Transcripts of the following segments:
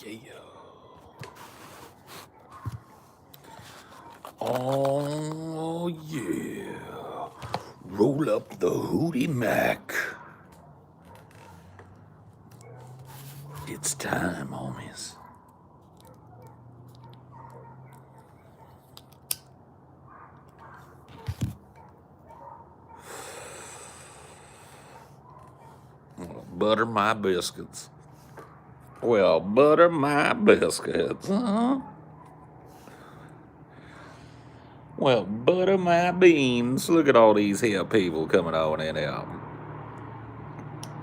Yeah. Oh, yeah. Roll up the Hootie Mac. It's time, homies. Butter my biscuits. Well, butter my biscuits, huh? Well, butter my beans. Look at all these here people coming on in here.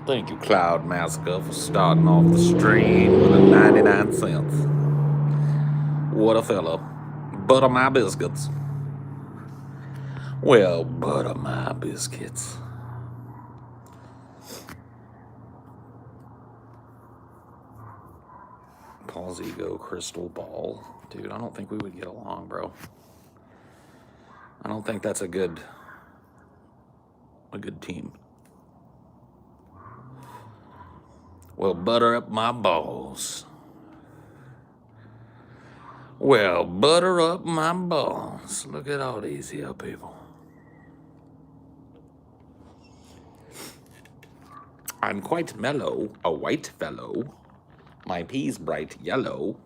Thank you, Cloud Massacre, for starting off the stream with a 99 cents. What a fella. Butter my biscuits. Well, butter my biscuits. Paul's ego crystal ball. Dude, I don't think we would get along, bro. I don't think that's a good team. Well, butter up my balls. Well, butter up my balls. Look at all these here people. I'm quite mellow, a white fellow. My pea's bright yellow.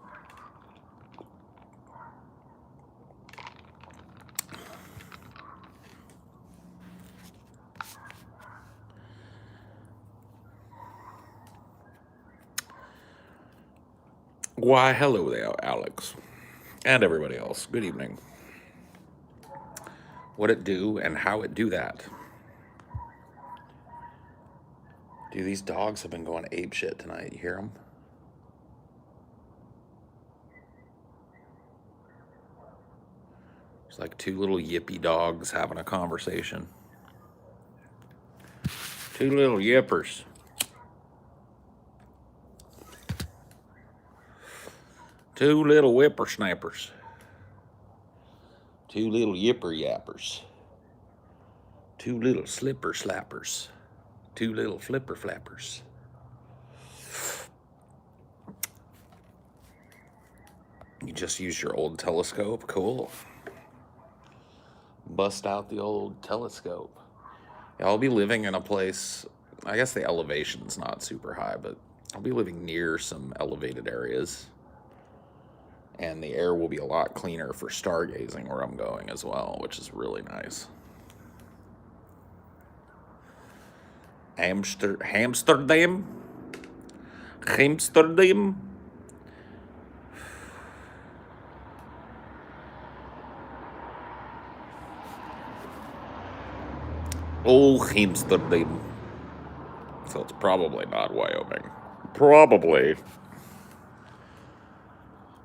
Why, hello there, Alex. And everybody else. Good evening. What it do and how it do that. Dude, these dogs have been going ape shit tonight. You hear them? It's like two little yippy dogs having a conversation. Two little yippers. Two little whippersnappers. Two little yipper yappers. Two little slipper slappers. Two little flipper flappers. You just use your old telescope? Cool. Bust out the old telescope. Yeah, I'll be living in a place, I guess the elevation's not super high, but I'll be living near some elevated areas. And the air will be a lot cleaner for stargazing where I'm going as well, which is really nice. Amsterdam? Amsterdam? Oh, Amsterdam. So it's probably not Wyoming. Probably.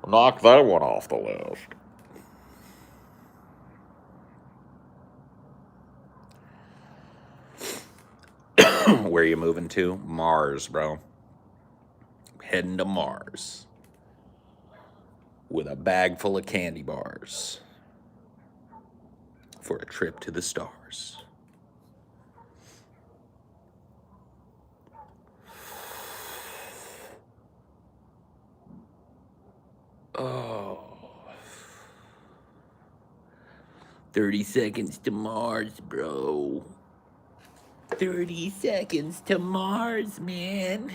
Knock that one off the list. Where you moving to? Mars, bro. Heading to Mars. With a bag full of candy bars. For a trip to the stars. Oh. 30 seconds to Mars, bro. 30 seconds to Mars, man.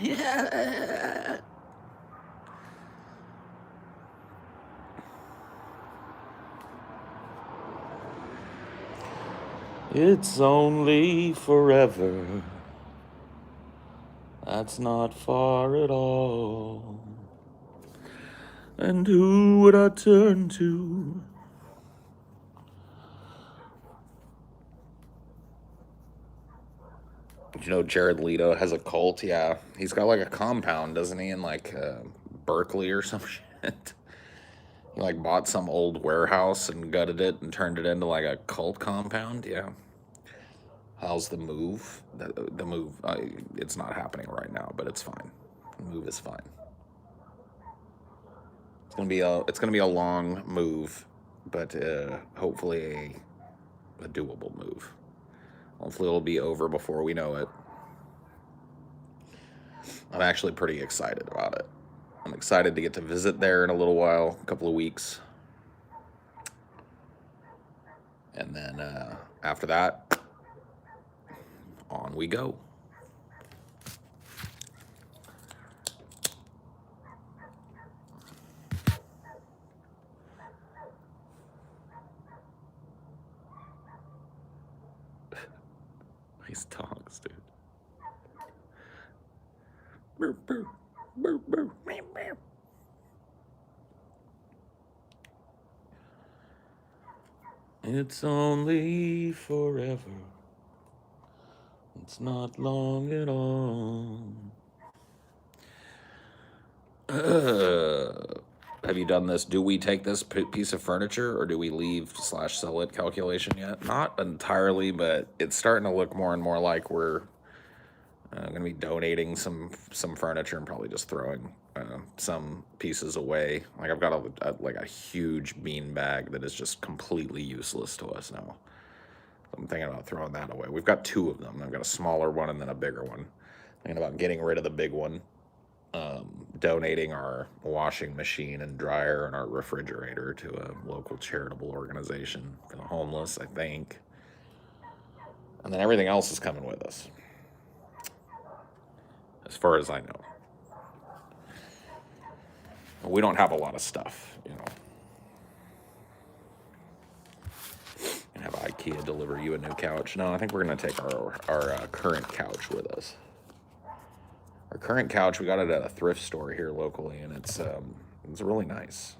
It's only forever. That's not far at all. And who would I turn to? You know, Jared Leto has a cult. Yeah, he's got like a compound, doesn't he? In like Berkeley or some shit. He like bought some old warehouse and gutted it and turned it into like a cult compound. Yeah. How's the move? The move. It's not happening right now, but it's fine. The move is fine. It's gonna be a long move, but hopefully a doable move. Hopefully it'll be over before we know it. I'm actually pretty excited about it. I'm excited to get to visit there in a little while, a couple of weeks. And then after that, on we go. Nice dogs, dude. Burr, burr, burr, burr, meow, meow. It's only forever. It's not long at all. Have you done this? Do we take this piece of furniture or do we leave / sell it calculation yet? Not entirely, but it's starting to look more and more like we're going to be donating some furniture and probably just throwing some pieces away. Like I've got a huge bean bag that is just completely useless to us now. I'm thinking about throwing that away. We've got two of them. I've got a smaller one and then a bigger one. Thinking about getting rid of the big one, donating our washing machine and dryer and our refrigerator to a local charitable organization for the homeless, I think. And then everything else is coming with us, as far as I know. We don't have a lot of stuff, you know. And have IKEA deliver you a new couch. No, I think we're going to take our current couch with us. Our current couch, we got it at a thrift store here locally, and it's really nice.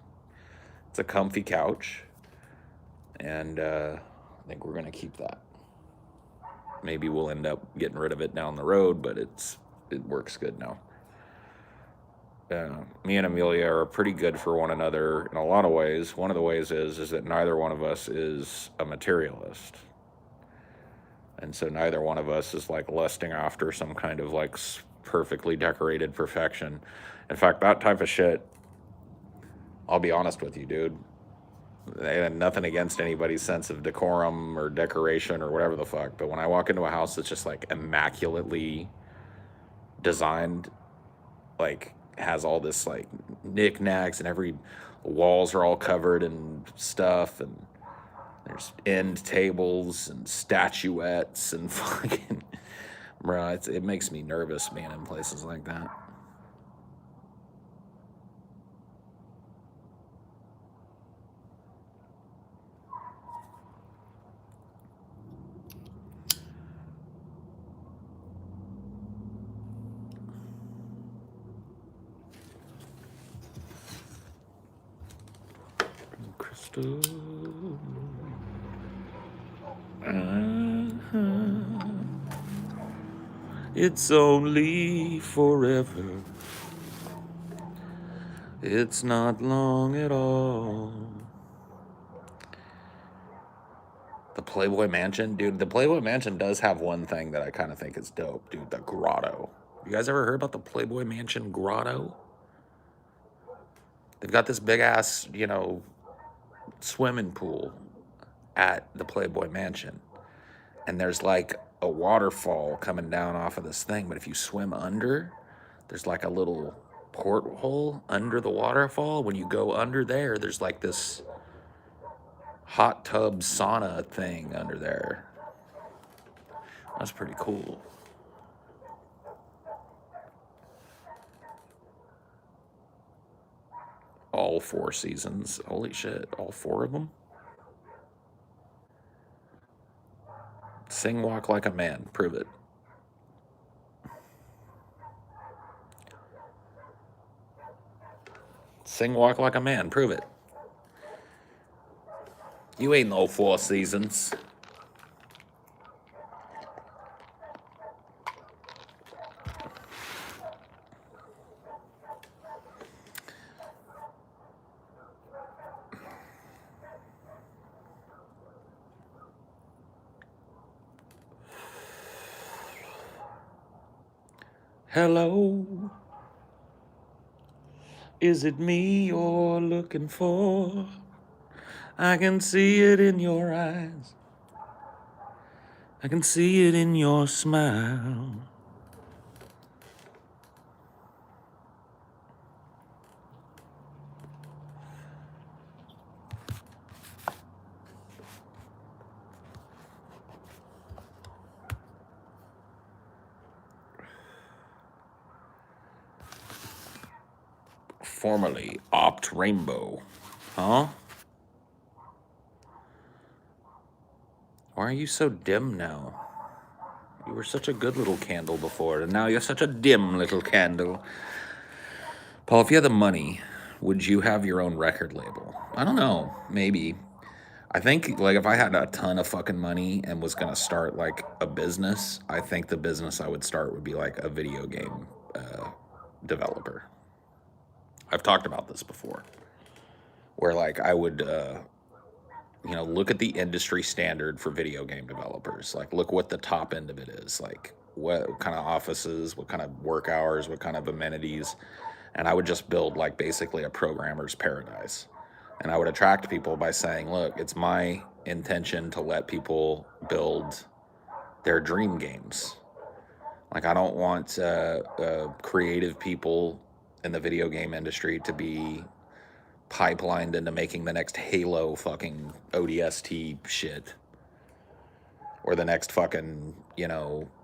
It's a comfy couch, and I think we're going to keep that. Maybe we'll end up getting rid of it down the road, but it works good now. Me and Amelia are pretty good for one another in a lot of ways. One of the ways is that neither one of us is a materialist. And so neither one of us is like lusting after some kind of like perfectly decorated perfection. In fact, that type of shit, I'll be honest with you, dude. They had nothing against anybody's sense of decorum or decoration or whatever the fuck. But when I walk into a house that's just like immaculately designed, like has all this like knickknacks and every walls are all covered in stuff and there's end tables and statuettes and fucking bro, it makes me nervous being in places like that. Crystal. It's only forever. It's not long at all. The Playboy Mansion, dude. The Playboy Mansion does have one thing that I kind of think is dope, dude. The grotto. You guys ever heard about the Playboy Mansion grotto? They've got this big ass, swimming pool at the Playboy Mansion. And there's like a waterfall coming down off of this thing. But if you swim under, there's like a little porthole under the waterfall. When you go under there, there's like this hot tub sauna thing under there. That's pretty cool. All 4 seasons. Holy shit. All 4 of them? Sing Walk Like a Man. Prove it. Sing Walk Like a Man. Prove it. You ain't no 4 seasons. Hello. Is it me you're looking for? I can see it in your eyes. I can see it in your smile. Formerly Opt Rainbow. Huh? Why are you so dim now? You were such a good little candle before, and now you're such a dim little candle. Paul, if you had the money, would you have your own record label? I don't know. Maybe. I think, like, if I had a ton of fucking money and was gonna start, like, a business, I think the business I would start would be, like, a video game developer. I've talked about this before, where, like, I would, look at the industry standard for video game developers. Like, look what the top end of it is. Like, what kind of offices, what kind of work hours, what kind of amenities. And I would just build, like, basically a programmer's paradise. And I would attract people by saying, look, it's my intention to let people build their dream games. Like, I don't want creative people in the video game industry to be pipelined into making the next Halo fucking ODST shit, or the next fucking,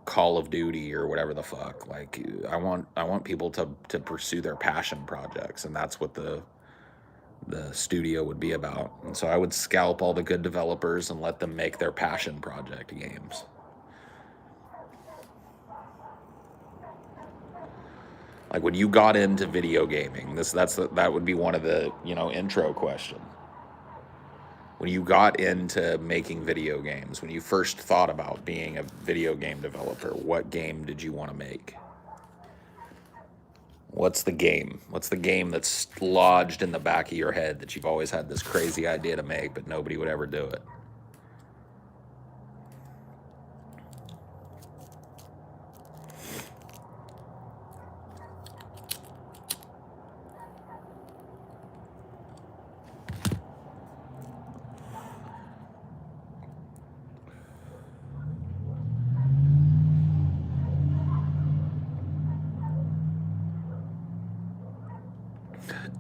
Call of Duty or whatever the fuck. Like, I want people to pursue their passion projects, and that's what the studio would be about. And so I would scalp all the good developers and let them make their passion project games. Like, when you got into video gaming, that would be one of the, intro question. When you got into making video games, when you first thought about being a video game developer, what game did you want to make? What's the game? What's the game that's lodged in the back of your head that you've always had this crazy idea to make, but nobody would ever do it?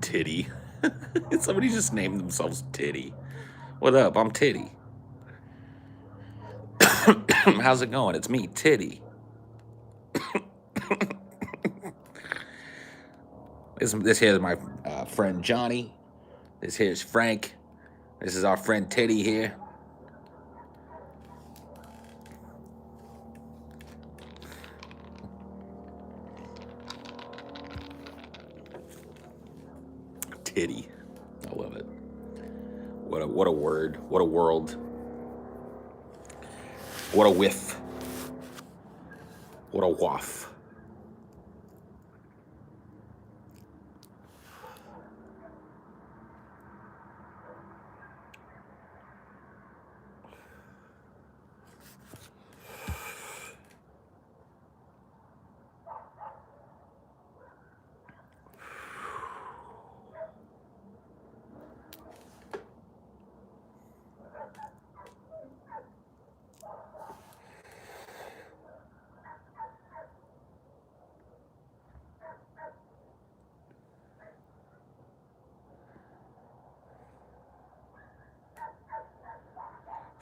Titty. Somebody just named themselves Titty. What up? I'm Titty. How's it going? It's me, Titty. This here is my friend Johnny. This here is Frank. This is our friend Titty here. Titty. I love it. What a word. What a world. What a whiff. What a waff.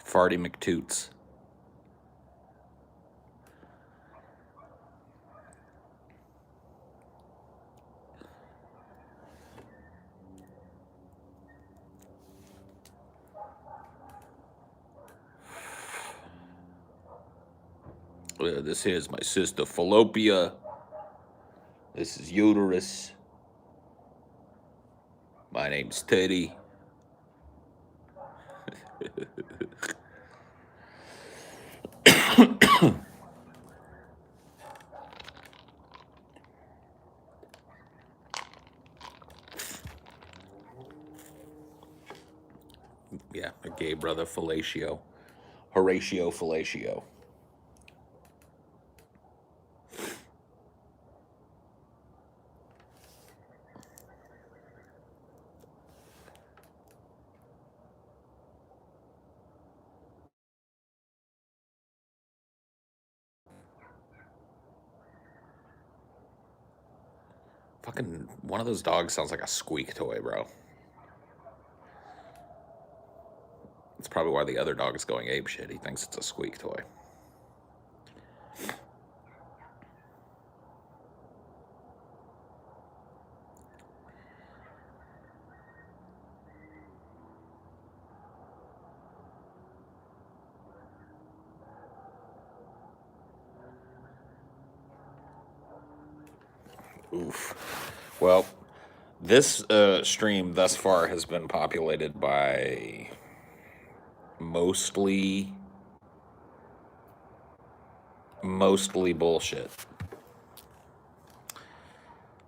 Farty McToots. This here's my sister Fallopia. This is Uterus. My name's Teddy. Yeah, a gay brother, Fellatio. Horatio Fellatio. Fucking one of those dogs sounds like a squeak toy, bro. That's probably why the other dog is going ape shit. He thinks it's a squeak toy. Oof. Well, this stream thus far has been populated by mostly bullshit.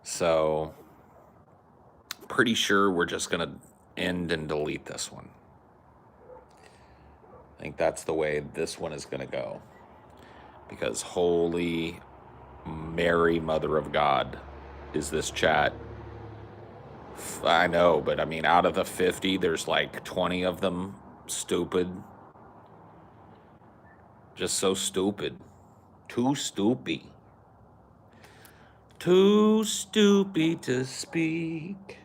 So, pretty sure we're just going to end and delete this one. I think that's the way this one is going to go. Because holy Mary, Mother of God, is this chat. I know, but I mean, out of the 50, there's like 20 of them stupid. Just so stupid. Too stupid. Too stupid to speak.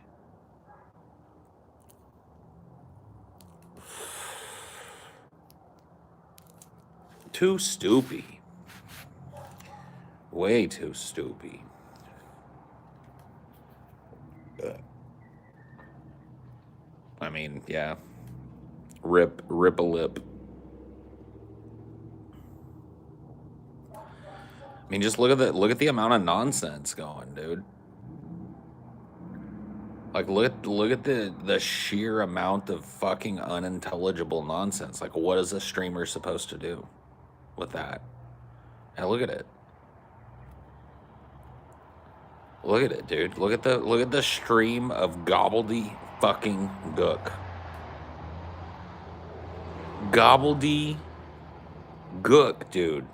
Too stupid. Way too stupid. I mean, yeah. Rip a lip. I mean, just look at the amount of nonsense going, dude. Like, look at the sheer amount of fucking unintelligible nonsense. Like, what is a streamer supposed to do with that? And look at it. Look at it, dude. Look at the stream of gobbledy fucking gook. Gobbledy gook, dude.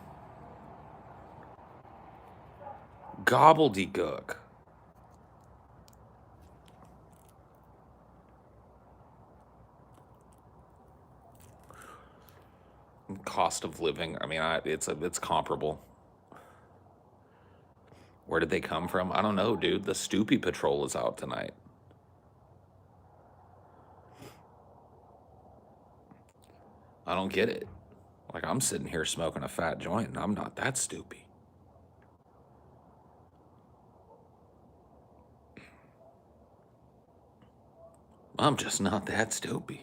Gobbledygook. Cost of living. I mean, it's comparable. Where did they come from? I don't know, dude. The Stoopy Patrol is out tonight. I don't get it. Like, I'm sitting here smoking a fat joint, and I'm not that stupid. I'm just not that stupid.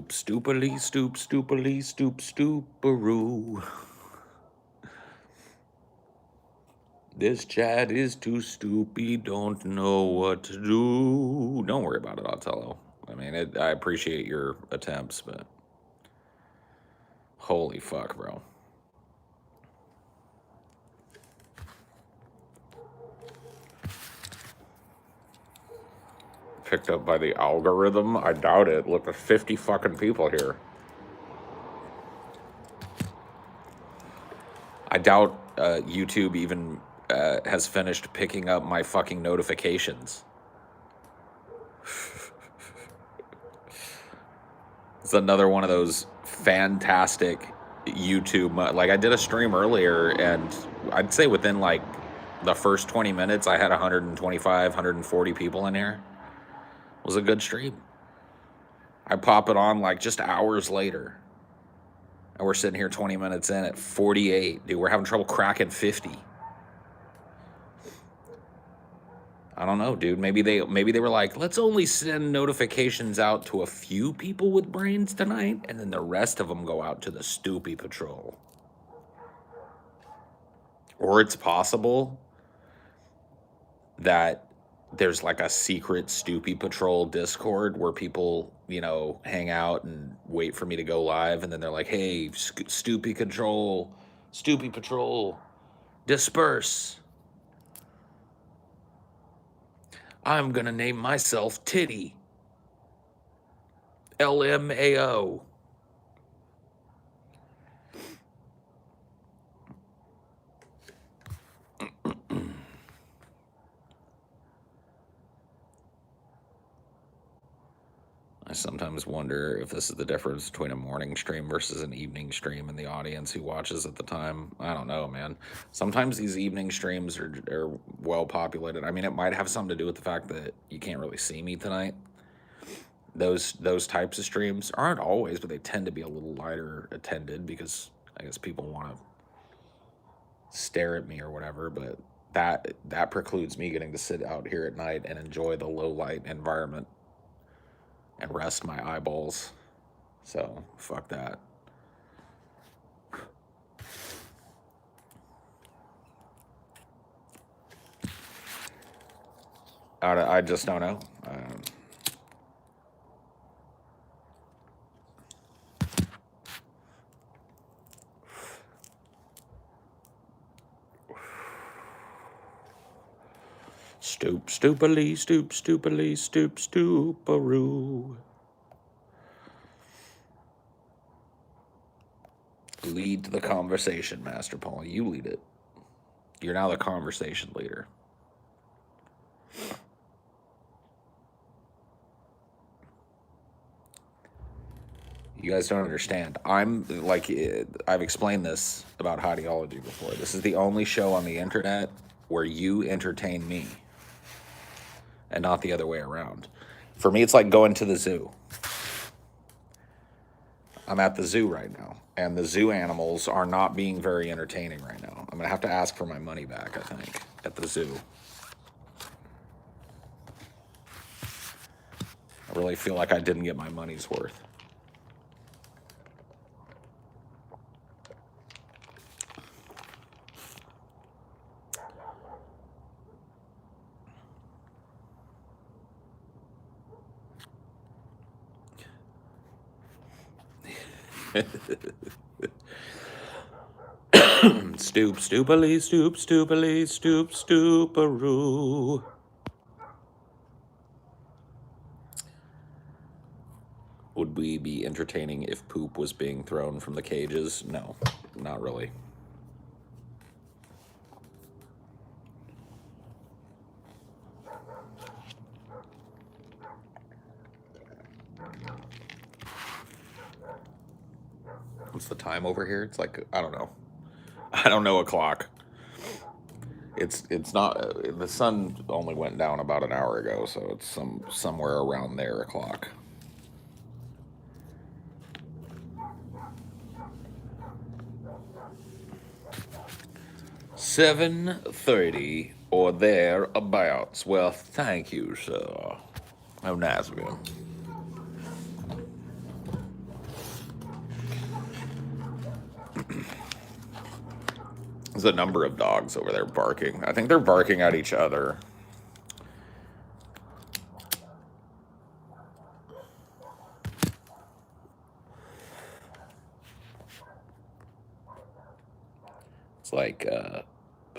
Stoopily, stooparoo. This chat is too stupid, don't know what to do. Don't worry about it, Othello. I mean, I appreciate your attempts, but holy fuck, bro. Picked up by the algorithm? I doubt it. Look, there's 50 fucking people here. I doubt YouTube even has finished picking up my fucking notifications. It's another one of those fantastic YouTube. Like, I did a stream earlier, and I'd say within like the first 20 minutes, I had 125, 140 people in here. It was a good stream. I pop it on like just hours later, and we're sitting here 20 minutes in at 48. Dude, we're having trouble cracking 50. I don't know, dude. Maybe they were like, let's only send notifications out to a few people with brains tonight, and then the rest of them go out to the Stoopy Patrol. Or it's possible that there's like a secret Stoopy Patrol Discord where people, you know, hang out and wait for me to go live, and then they're like, hey, Stoopy Patrol, disperse. I'm gonna name myself Titty. LMAO. I sometimes wonder if this is the difference between a morning stream versus an evening stream and the audience who watches at the time. I don't know, man. Sometimes these evening streams are well populated. I mean, it might have something to do with the fact that you can't really see me tonight. Those types of streams aren't always, but they tend to be a little lighter attended because I guess people want to stare at me or whatever, but that precludes me getting to sit out here at night and enjoy the low light environment. and rest my eyeballs. So, fuck that. I just don't know. Stoop, stoopily, stoop, stoopily, stoop, stooparoo. Lead the conversation, Master Paul. You lead it. You're now the conversation leader. You guys don't understand. I'm like, I've explained this about Highdeology before. This is the only show on the internet where you entertain me and not the other way around. For me, it's like going to the zoo. I'm at the zoo right now, and the zoo animals are not being very entertaining right now. I'm going to have to ask for my money back, I think, at the zoo. I really feel like I didn't get my money's worth. Stoop, stoopily, stoop, stoopily, stoop, stooparoo. Would we be entertaining if poop was being thrown from the cages? No, not really. What's the time over here? It's like, I don't know. I don't know a clock. It's not, the sun only went down about an hour ago, so it's somewhere around there o'clock. $7:30 or thereabouts. Well, thank you, sir. How nice of you. There's a number of dogs over there barking. I think they're barking at each other. It's like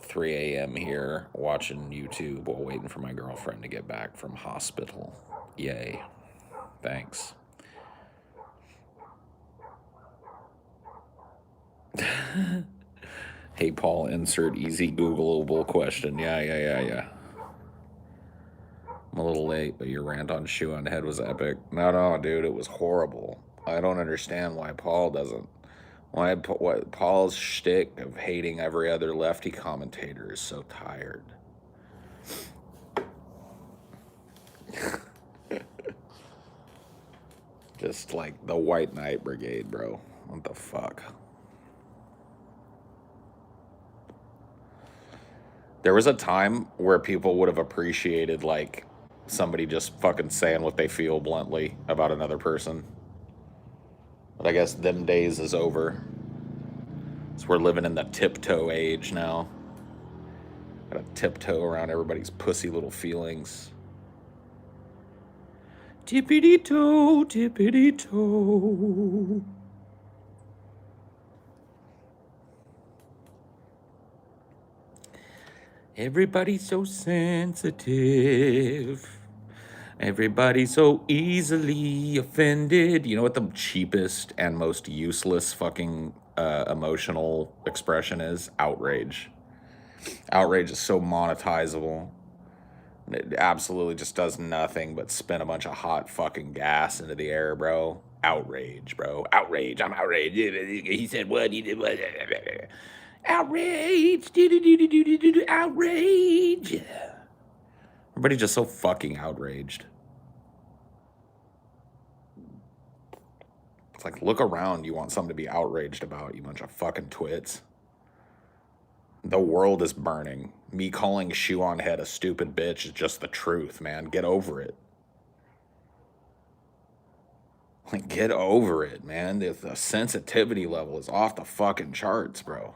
3 a.m. here, watching YouTube while waiting for my girlfriend to get back from hospital. Yay. Thanks. Hey, Paul, insert easy Googleable question. Yeah. I'm a little late, but your rant on shoe on head was epic. No, dude, it was horrible. I don't understand why Paul doesn't. Why Paul's shtick of hating every other lefty commentator is so tired. Just like the White Knight Brigade, bro. What the fuck? There was a time where people would have appreciated, like, somebody just fucking saying what they feel bluntly about another person. But I guess them days is over. So we're living in the tiptoe age now. Gotta tiptoe around everybody's pussy little feelings. Tippity-toe, tippity-toe. Everybody's so sensitive. Everybody's so easily offended. You know what the cheapest and most useless fucking emotional expression is? Outrage. Outrage is so monetizable. It absolutely just does nothing but spin a bunch of hot fucking gas into the air, bro. Outrage, bro. Outrage. I'm outraged. He said what? He did what? Outrage. Outrage. Everybody's just so fucking outraged. It's like, look around. You want something to be outraged about, you bunch of fucking twits. The world is burning. Me calling Shoe on Head a stupid bitch is just the truth, man. Get over it. Like, get over it, man. The sensitivity level is off the fucking charts, bro.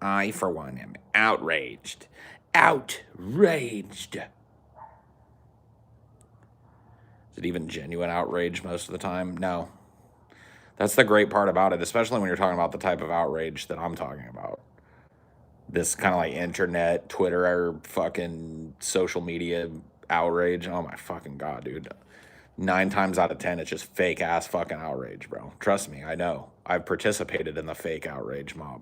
I, for one, am outraged. Outraged. Is it even genuine outrage most of the time? No. That's the great part about it, especially when you're talking about the type of outrage that I'm talking about. This kind of like internet, Twitter, or fucking social media outrage. Oh my fucking God, dude. 9 times out of 10, it's just fake ass fucking outrage, bro. Trust me, I know. I've participated in the fake outrage mob.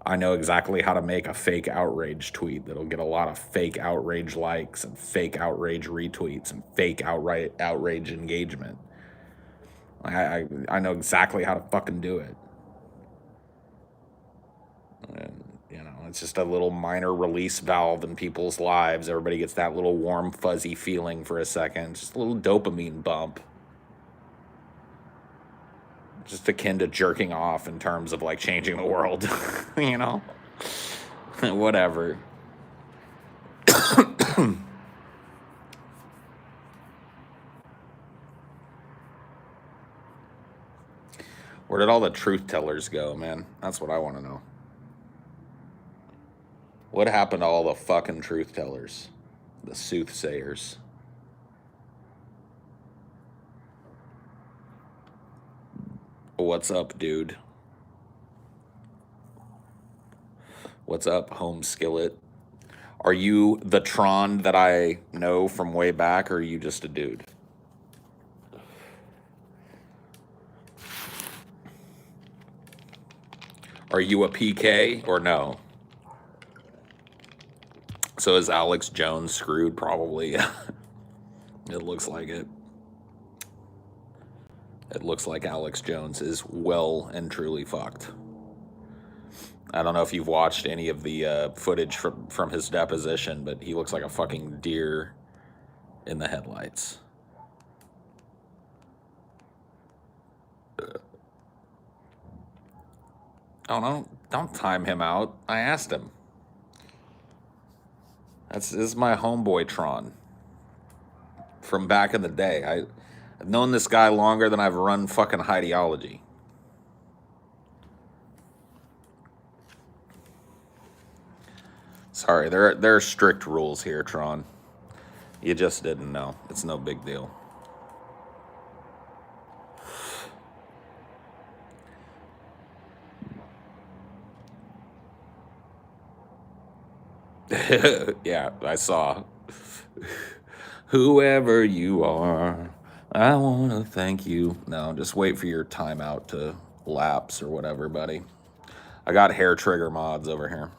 I know exactly how to make a fake outrage tweet that'll get a lot of fake outrage likes and fake outrage retweets and fake outright outrage engagement. I know exactly how to fucking do it. And, it's just a little minor release valve in people's lives. Everybody gets that little warm, fuzzy feeling for a second. Just a little dopamine bump. Just akin to jerking off in terms of like changing the world, Whatever. Where did all the truth tellers go, man? That's what I want to know. What happened to all the fucking truth tellers? The soothsayers. What's up, dude? What's up, home skillet? Are you the Tron that I know from way back, or are you just a dude? Are you a PK or no? So is Alex Jones screwed? Probably. It looks like it. It looks like Alex Jones is well and truly fucked. I don't know if you've watched any of the footage from his deposition, but he looks like a fucking deer in the headlights. Oh, don't time him out. I asked him. This is my homeboy Tron from back in the day. I've known this guy longer than I've run fucking Highdeology. Sorry, there are strict rules here, Tron. You just didn't know. It's no big deal. Yeah, I saw. Whoever you are, I want to thank you. No, just wait for your timeout to lapse or whatever, buddy. I got hair trigger mods over here.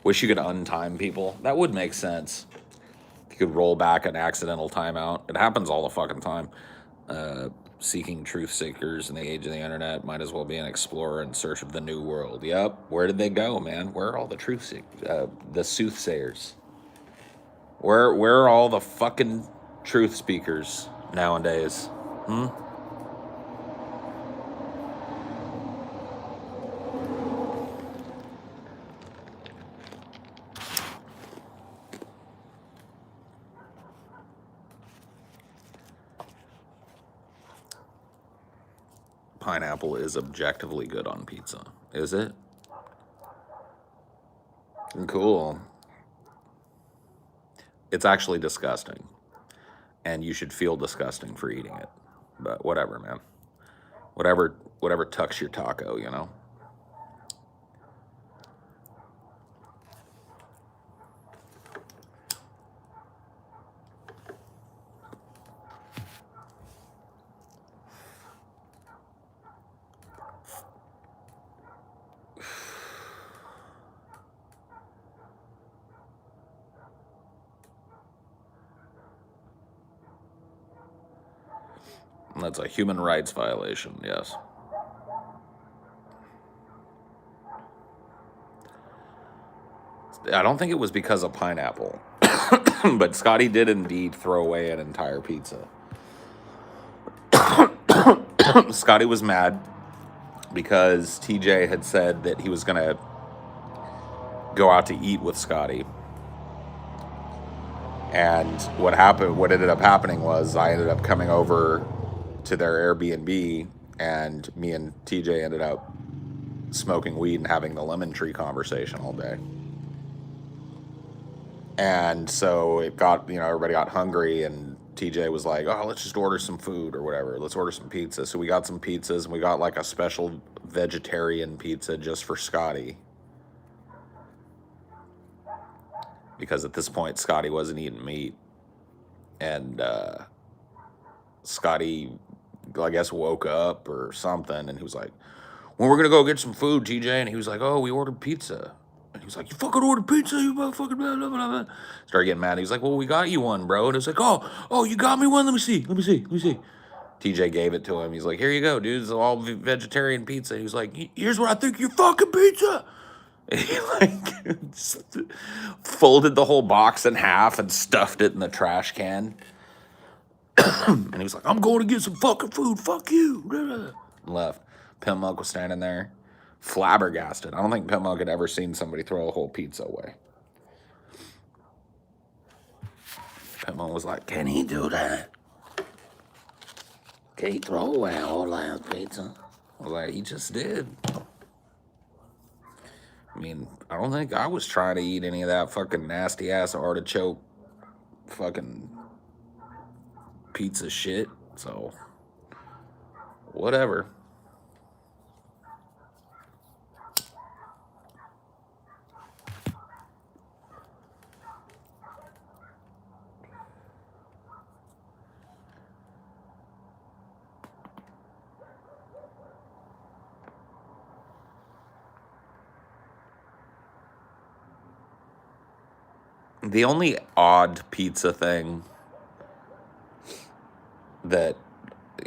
Wish you could untime people. That would make sense. If you could roll back an accidental timeout. It happens all the fucking time. Seeking truth seekers in the age of the internet might as well be an explorer in search of the new world. Yep. Where did they go, man? Where are all the truth seekers? The soothsayers? Where are all the fucking truth speakers nowadays? Pineapple is objectively good on pizza. Is it? Cool. It's actually disgusting. And you should feel disgusting for eating it. But whatever, man. Whatever tucks your taco, That's a human rights violation, yes. I don't think it was because of pineapple. But Scotty did indeed throw away an entire pizza. Scotty was mad because TJ had said that he was going to go out to eat with Scotty. And what ended up happening was I ended up coming over to their Airbnb, and me and TJ ended up smoking weed and having the lemon tree conversation all day. And so it got, everybody got hungry, and TJ was like, oh, let's just order some food or whatever. Let's order some pizza. So we got some pizzas, and we got like a special vegetarian pizza just for Scotty. Because at this point, Scotty wasn't eating meat. And Scotty, I guess, woke up or something, and he was like, well, we're going to go get some food, TJ. And he was like, oh, we ordered pizza. And he was like, you fucking ordered pizza, you motherfucking blah, blah, blah, blah. Started getting mad. He was like, well, we got you one, bro. And it was like, oh, you got me one? Let me see. TJ gave it to him. He's like, here you go, dude. It's all vegetarian pizza. He was like, here's what I think of your fucking pizza. And he like folded the whole box in half and stuffed it in the trash can. And he was like, I'm going to get some fucking food. Fuck you. And left. Pimp Monk was standing there, flabbergasted. I don't think Pimp Monk had ever seen somebody throw a whole pizza away. Pimp Monk was like, can he do that? Can he throw away a whole last pizza? I was like, he just did. I mean, I don't think I was trying to eat any of that fucking nasty ass artichoke fucking pizza shit. So, whatever. The only odd pizza thing that,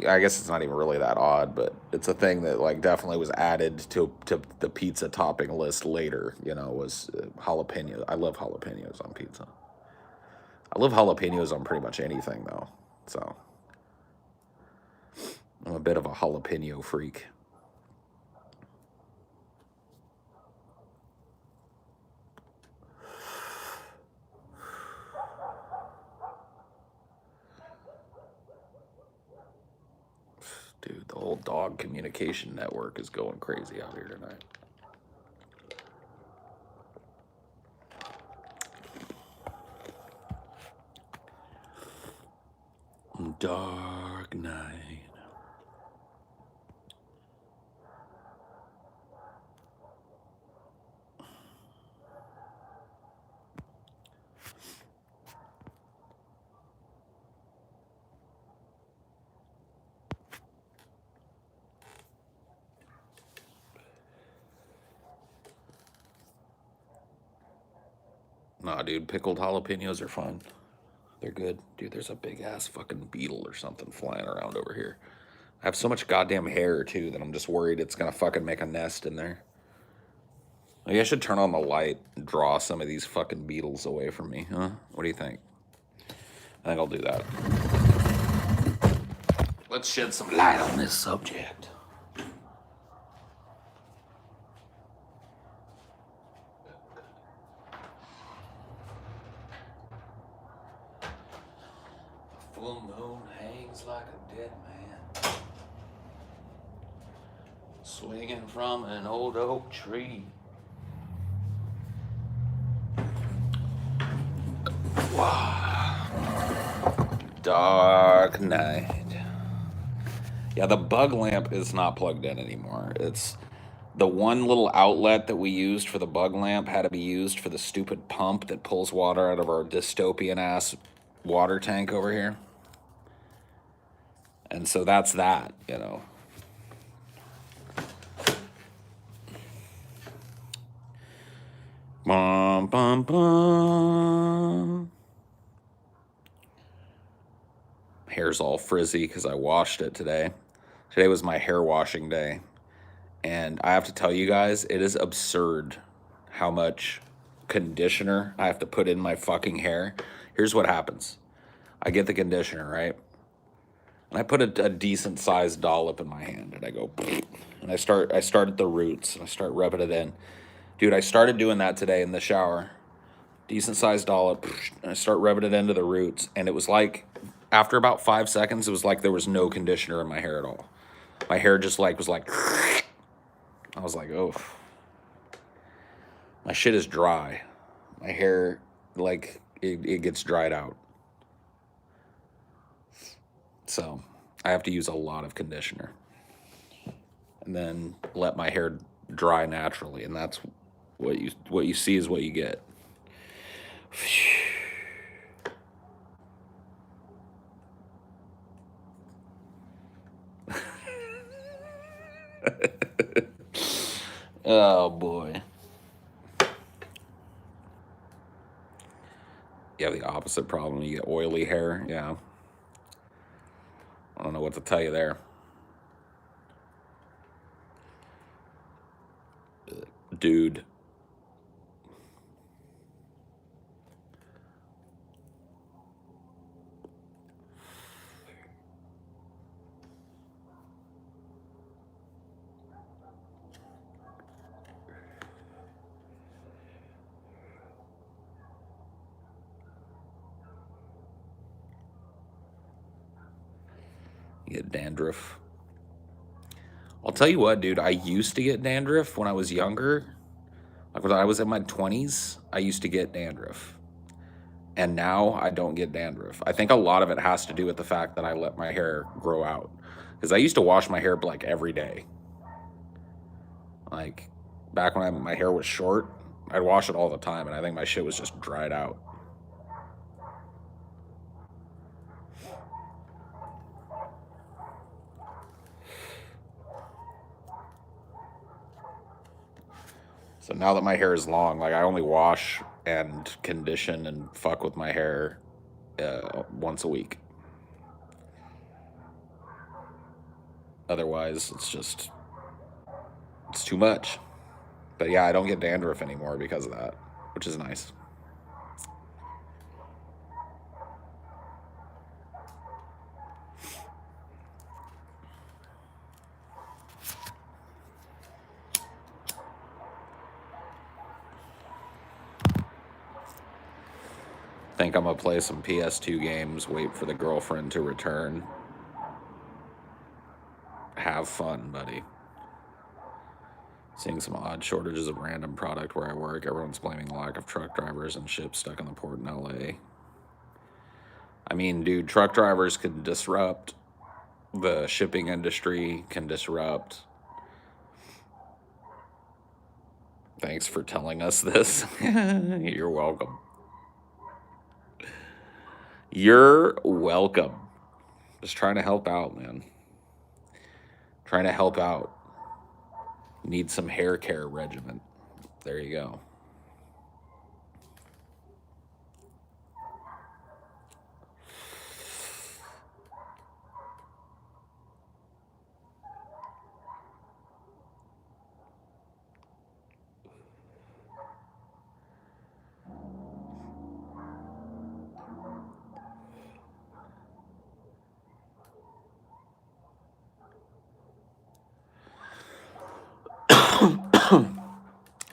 I guess it's not even really that odd, but it's a thing that like definitely was added to the pizza topping list later, was jalapeno. I love jalapenos on pizza. I love jalapenos on pretty much anything though. So I'm a bit of a jalapeno freak. Dude, the whole dog communication network is going crazy out here tonight. Dark night. Nah, dude, pickled jalapenos are fun. They're good. Dude, there's a big ass fucking beetle or something flying around over here. I have so much goddamn hair, too, that I'm just worried it's gonna fucking make a nest in there. Maybe I should turn on the light and draw some of these fucking beetles away from me, huh? What do you think? I think I'll do that. Let's shed some light on this subject. Full moon hangs like a dead man, swinging from an old oak tree. Wow. Dark night. Yeah, the bug lamp is not plugged in anymore. It's the one little outlet that we used for the bug lamp had to be used for the stupid pump that pulls water out of our dystopian ass water tank over here. And so that's that, Bum, bum, bum. Hair's all frizzy because I washed it today. Today was my hair washing day. And I have to tell you guys, it is absurd how much conditioner I have to put in my fucking hair. Here's what happens. I get the conditioner, right? And I put a decent sized dollop in my hand, and I go, and I start at the roots, and I start rubbing it in. Dude, I started doing that today in the shower. Decent sized dollop, and I start rubbing it into the roots, and it was like, after about 5 seconds, it was like there was no conditioner in my hair at all. My hair just like was like, I was like, oh, my shit is dry. My hair, like, it gets dried out. So I have to use a lot of conditioner and then let my hair dry naturally. And that's what you see is what you get. Oh boy. You have the opposite problem. You get oily hair. Yeah. I don't know what to tell you there. Dude. You get dandruff. I'll tell you what, dude. I used to get dandruff when I was younger. Like when I was in my 20s, I used to get dandruff. And now I don't get dandruff. I think a lot of it has to do with the fact that I let my hair grow out. Because I used to wash my hair like every day. Like back when my hair was short, I'd wash it all the time, and I think my shit was just dried out. So now that my hair is long, like I only wash and condition and fuck with my hair once a week. Otherwise, it's too much. But yeah, I don't get dandruff anymore because of that, which is nice. Think I'm gonna play some PS2 games, wait for the girlfriend to return. Have fun, buddy. Seeing some odd shortages of random product where I work. Everyone's blaming lack of truck drivers and ships stuck in the port in LA. I mean, dude, truck drivers can disrupt. The shipping industry can disrupt. Thanks for telling us this. You're welcome. You're welcome. Just trying to help out, man. Trying to help out. Need some hair care regimen. There you go.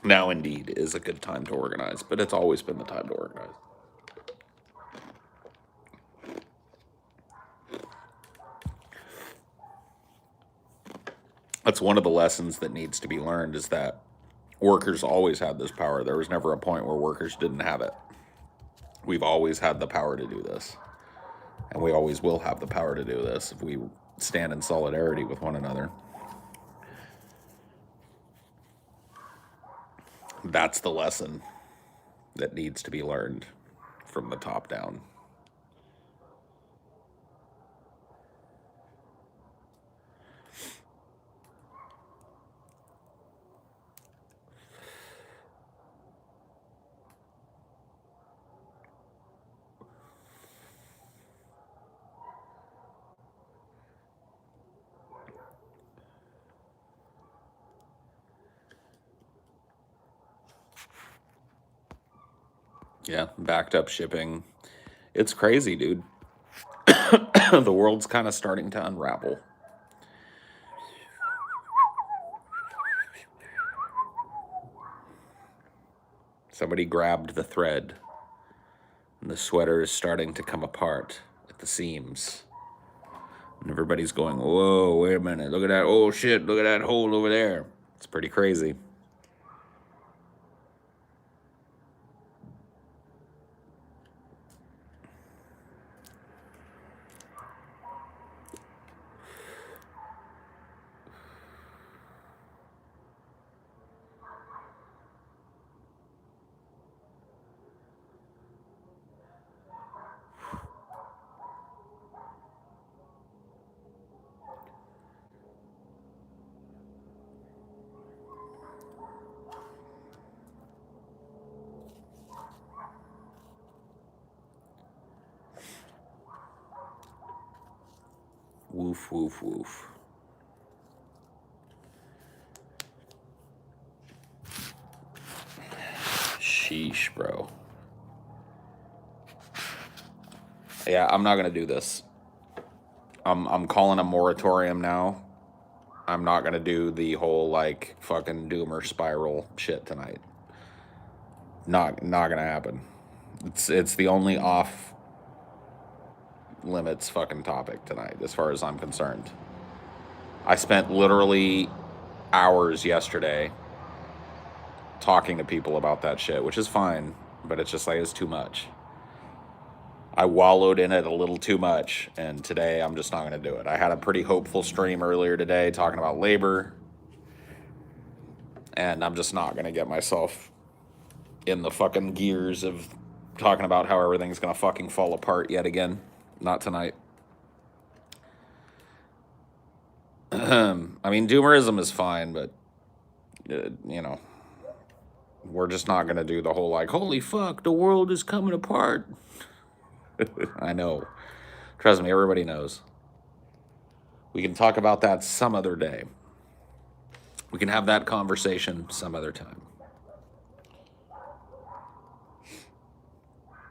Now, indeed, is a good time to organize, but it's always been the time to organize. That's one of the lessons that needs to be learned is that workers always had this power. There was never a point where workers didn't have it. We've always had the power to do this. And we always will have the power to do this if we stand in solidarity with one another. That's the lesson that needs to be learned from the top down. Yeah, backed up shipping. It's crazy, dude. The world's kind of starting to unravel. Somebody grabbed the thread, and the sweater is starting to come apart at the seams. And everybody's going, whoa, wait a minute, look at that, oh shit, look at that hole over there. It's pretty crazy. Woof, woof, woof. Sheesh, bro. Yeah, I'm not gonna do this. I'm calling a moratorium now. I'm not gonna do the whole like fucking doomer spiral shit tonight. Not gonna happen. It's the only off limits fucking topic tonight, as far as I'm concerned. I spent literally hours yesterday talking to people about that shit, which is fine, but it's just like it's too much. I wallowed in it a little too much, and today I'm just not going to do it. I had a pretty hopeful stream earlier today talking about labor, and I'm just not going to get myself in the fucking gears of talking about how everything's going to fucking fall apart yet again. Not tonight. I mean, doomerism is fine, but, you know, we're just not going to do the whole like, holy fuck, the world is coming apart. I know. Trust me, everybody knows. We can talk about that some other day. We can have that conversation some other time.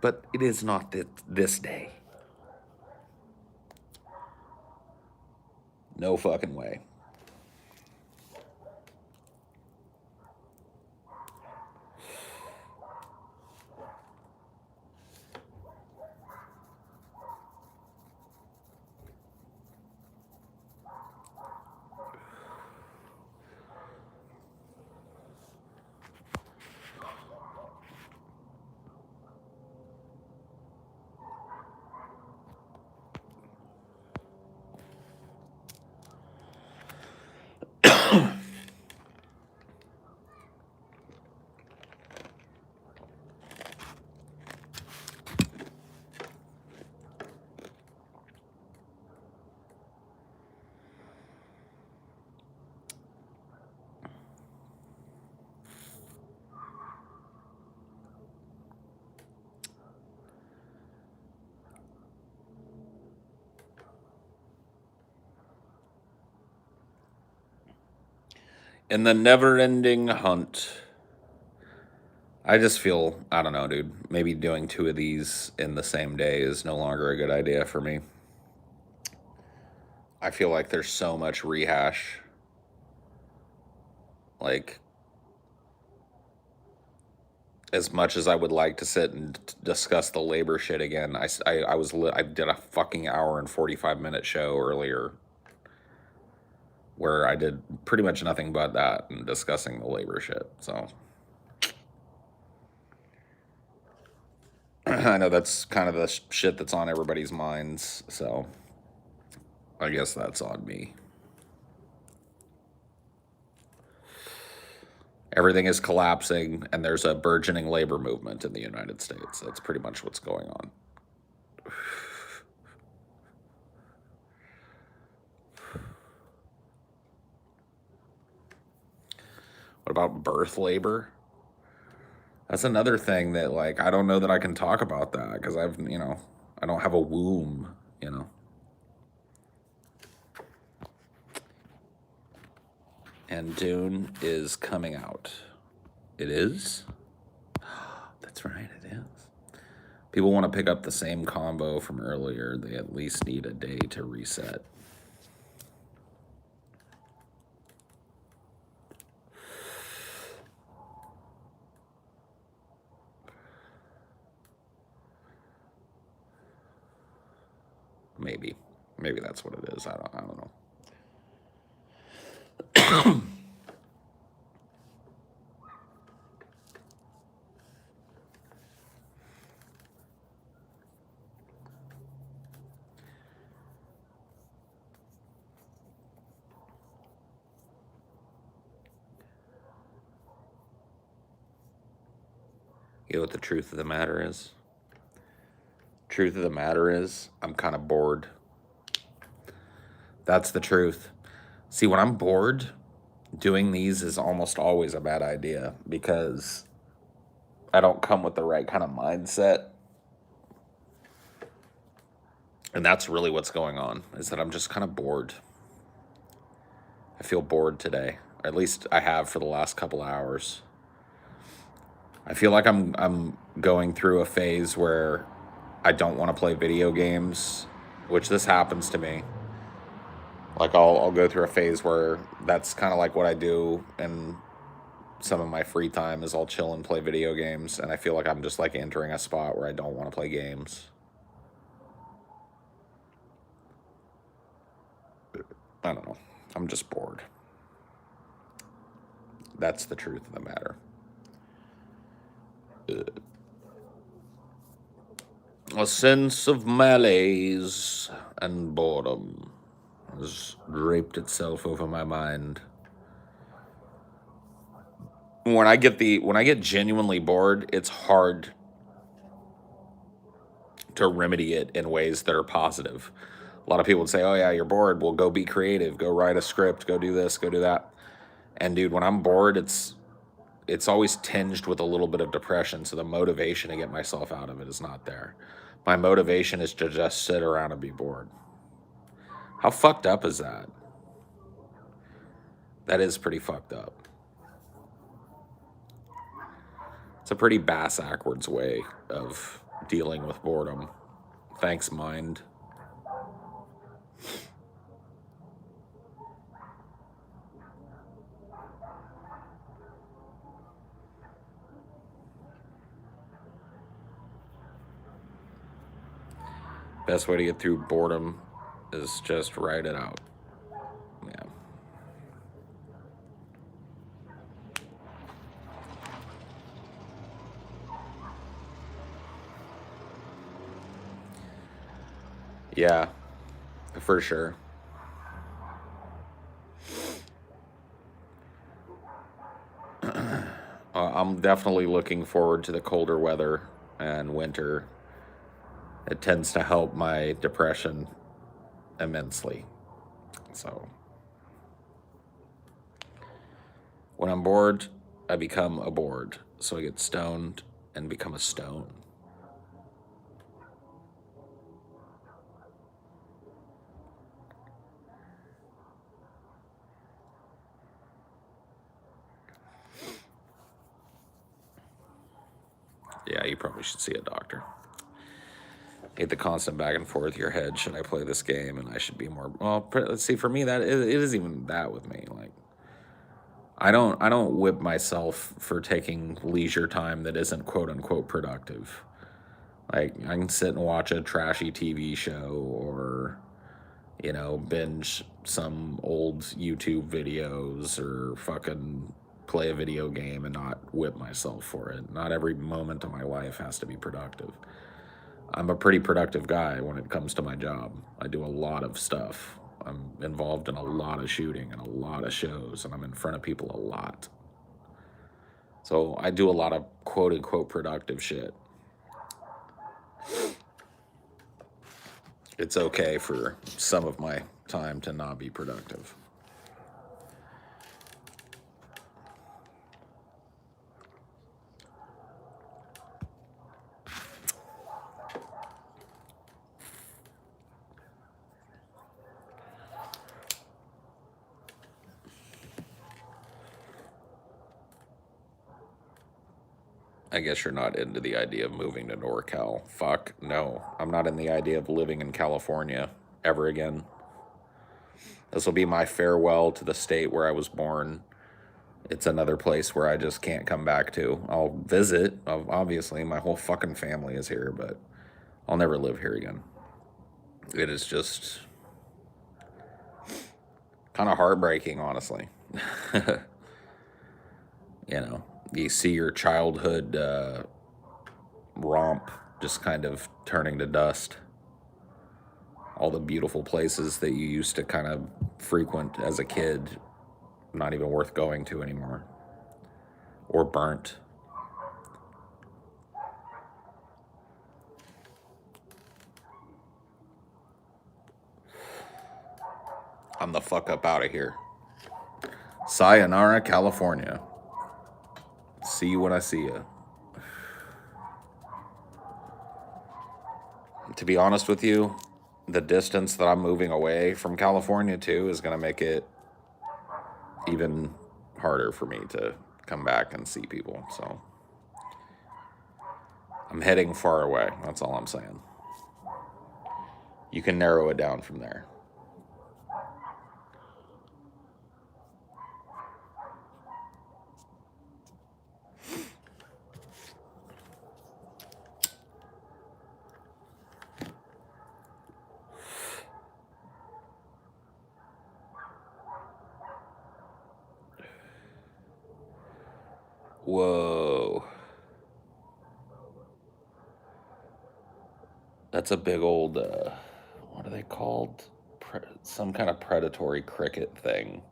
But it is not this day. No fucking way. In the never-ending hunt, I just feel, I don't know, dude, maybe doing 2 of these in the same day is no longer a good idea for me. I feel like there's so much rehash. Like, as much as I would like to sit and discuss the labor shit again, I did a fucking hour and 45-minute show earlier where I did pretty much nothing but that and discussing the labor shit. So I know that's kind of the shit that's on everybody's minds. So I guess that's on me. Everything is collapsing, and there's a burgeoning labor movement in the United States. That's pretty much what's going on. What about birth labor? That's another thing that, like, I don't know that I can talk about that because I don't have a womb. And Dune is coming out. It is? That's right, it is. People want to pick up the same combo from earlier. They at least need a day to reset. Maybe. Maybe that's what it is. I don't know. You know what the truth of the matter is? Truth of the matter is, I'm kind of bored. That's the truth. See, when I'm bored, doing these is almost always a bad idea because I don't come with the right kind of mindset. And that's really what's going on, is that I'm just kind of bored. I feel bored today. Or at least I have for the last couple hours. I feel like I'm going through a phase where I don't want to play video games, which this happens to me. Like I'll go through a phase where that's kind of like what I do, and some of my free time is I'll chill and play video games, and I feel like I'm just like entering a spot where I don't want to play games. I don't know. I'm just bored. That's the truth of the matter. A sense of malaise and boredom has draped itself over my mind. When I get genuinely bored, it's hard to remedy it in ways that are positive. A lot of people would say, "Oh yeah, you're bored. Well, go be creative. Go write a script. Go do this. Go do that." And dude, when I'm bored, it's always tinged with a little bit of depression. So the motivation to get myself out of it is not there. My motivation is to just sit around and be bored. How fucked up is that? That is pretty fucked up. It's a pretty bass-ackwards way of dealing with boredom. Thanks, mind. Best way to get through boredom is just write it out. Yeah. Yeah, for sure. I'm definitely looking forward to the colder weather and winter. It tends to help my depression immensely. So when I'm bored, I become a bored. So I get stoned and become a stone. Yeah, you probably should see a doctor. Hate the constant back and forth. Your head, should I play this game? And I should be more. Well, let's see. For me, that it isn't even that with me. Like, I don't whip myself for taking leisure time that isn't quote unquote productive. Like, I can sit and watch a trashy TV show, or binge some old YouTube videos, or fucking play a video game and not whip myself for it. Not every moment of my life has to be productive. I'm a pretty productive guy when it comes to my job. I do a lot of stuff. I'm involved in a lot of shooting and a lot of shows, and I'm in front of people a lot. So I do a lot of quote unquote productive shit. It's okay for some of my time to not be productive. I guess you're not into the idea of moving to NorCal. Fuck, no. I'm not in the idea of living in California ever again. This will be my farewell to the state where I was born. It's another place where I just can't come back to. I'll visit. Obviously, my whole fucking family is here, but I'll never live here again. It is just kind of heartbreaking, honestly. You know, you see your childhood romp just kind of turning to dust. All the beautiful places that you used to kind of frequent as a kid, not even worth going to anymore. Or burnt. I'm the fuck up out of here. Sayonara, California. See you when I see you. To be honest with you, the distance that I'm moving away from California to is going to make it even harder for me to come back and see people. So I'm heading far away. That's all I'm saying. You can narrow it down from there. Whoa. That's a big old, what are they called? Some kind of predatory cricket thing.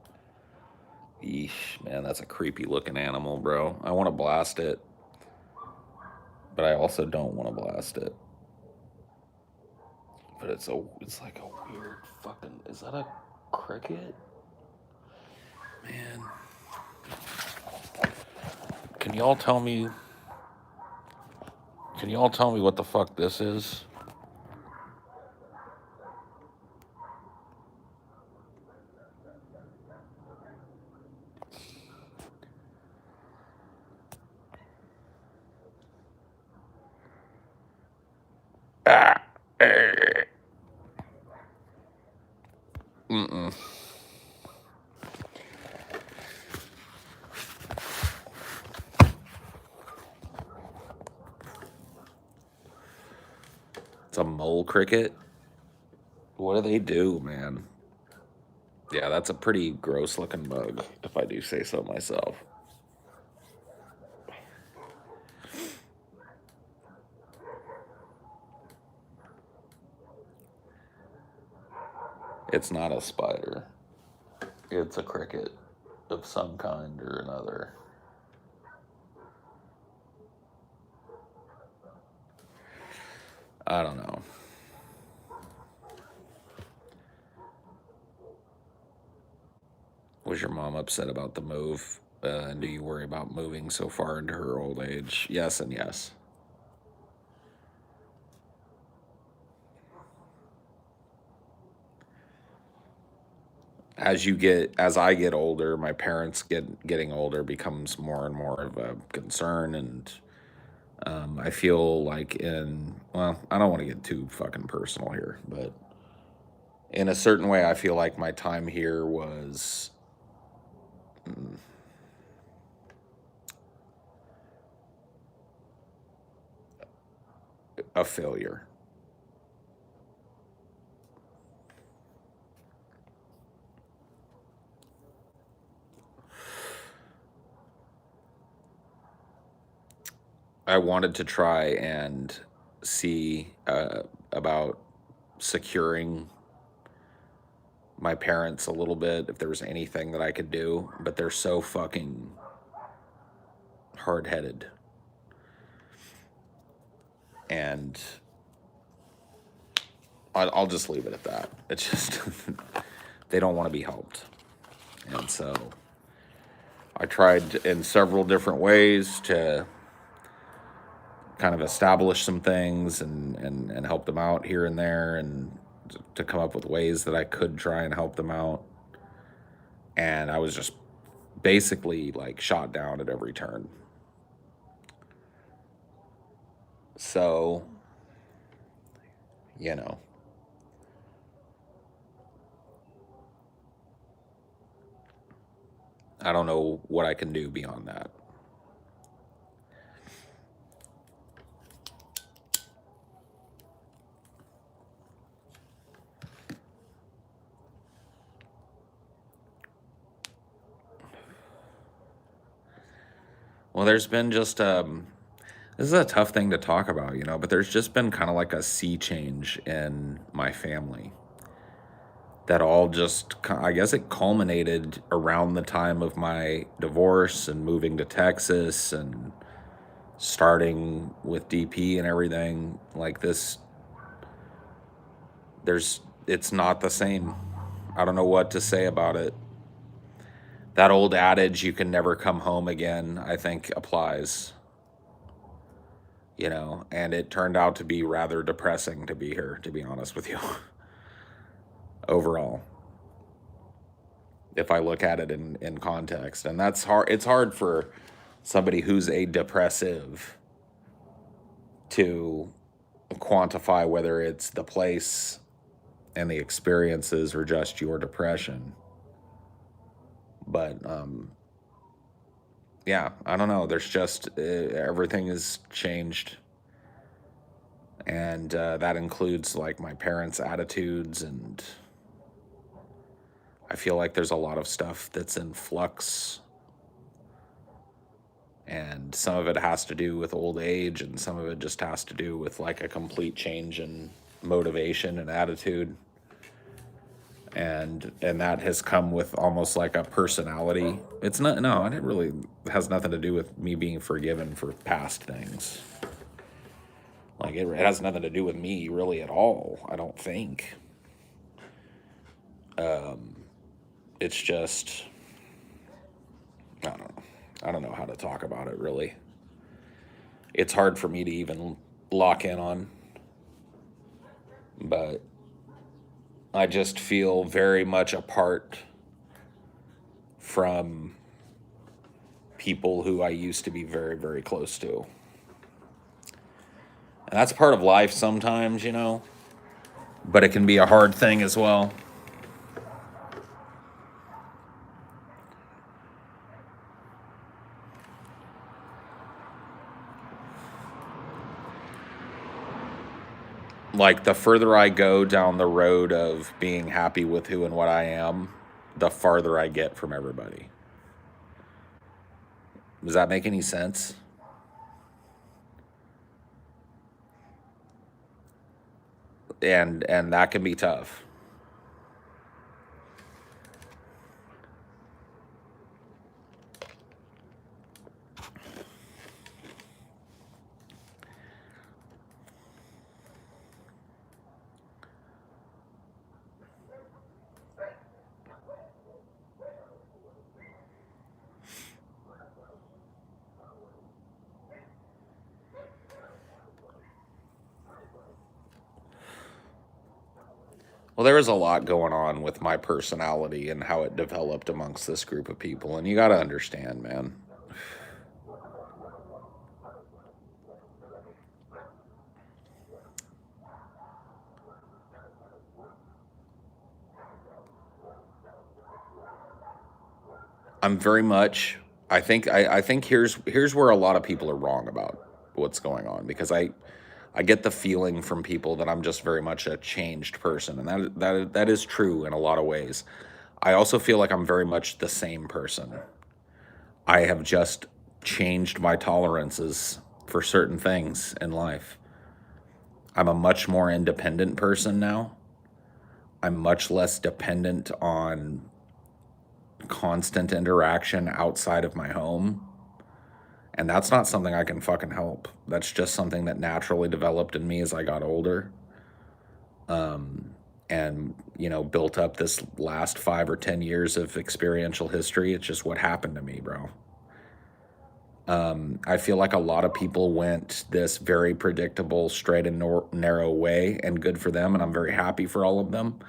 Yeesh, man, that's a creepy looking animal, bro. I want to blast it, but I also don't want to blast it. But it's like a weird fucking, is that a cricket? Man. Can y'all tell me what the fuck this is? Ah. Mm-mm. It's a mole cricket. What do they do, man? Yeah, that's a pretty gross looking bug, if I do say so myself. It's not a spider. It's a cricket of some kind or another. I don't know. Was your mom upset about the move? And do you worry about moving so far into her old age? Yes and yes. As I get older, my parents getting older becomes more and more of a concern, and I feel like well, I don't want to get too fucking personal here, but in a certain way, I feel like my time here was a failure. I wanted to try and see about securing my parents a little bit if there was anything that I could do, but they're so fucking hard headed. And I'll just leave it at that. It's just, they don't want to be helped. And so I tried in several different ways to kind of establish some things and help them out here and there, and to come up with ways that I could try and help them out. And I was just basically like shot down at every turn. So, you know, I don't know what I can do beyond that. Well, there's been just this is a tough thing to talk about, but there's just been kind of like a sea change in my family that all just, I guess it culminated around the time of my divorce and moving to Texas and starting with DP and everything. Like this, it's not the same. I don't know what to say about it. That old adage, you can never come home again, I think applies, and it turned out to be rather depressing to be here, to be honest with you, overall, if I look at it in context. And that's hard. It's hard for somebody who's a depressive to quantify whether it's the place and the experiences or just your depression. But yeah, I don't know. There's just everything has changed, and that includes like my parents' attitudes, and I feel like there's a lot of stuff that's in flux, and some of it has to do with old age, and some of it just has to do with like a complete change in motivation and attitude. And that has come with almost like a personality. It's not, no, it really has nothing to do with me being forgiven for past things. Like it has nothing to do with me really at all, I don't think. It's just, I don't know. I don't know how to talk about it really. It's hard for me to even lock in on, but I just feel very much apart from people who I used to be very, very close to. And that's part of life sometimes, but it can be a hard thing as well. Like the further I go down the road of being happy with who and what I am, the farther I get from everybody. Does that make any sense? And that can be tough. Well, there was a lot going on with my personality and how it developed amongst this group of people, and you got to understand, man. I'm very much. I think here's where a lot of people are wrong about what's going on, because I get the feeling from people that I'm just very much a changed person, and that is true in a lot of ways. I also feel like I'm very much the same person. I have just changed my tolerances for certain things in life. I'm a much more independent person now. I'm much less dependent on constant interaction outside of my home. And that's not something I can fucking help. That's just something that naturally developed in me as I got older. And, built up this last 5 or 10 years of experiential history. It's just what happened to me, bro. I feel like a lot of people went this very predictable, straight and narrow way, and good for them. And I'm very happy for all of them.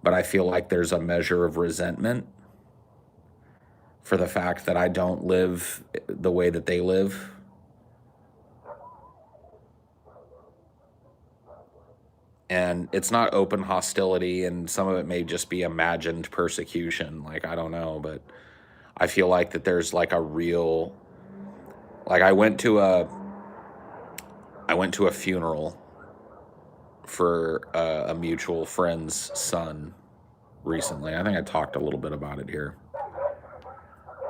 But I feel like there's a measure of resentment for the fact that I don't live the way that they live. And it's not open hostility, and some of it may just be imagined persecution. Like, I don't know, but I feel like that there's like a real, like I went to a funeral for a mutual friend's son recently. I think I talked a little bit about it here.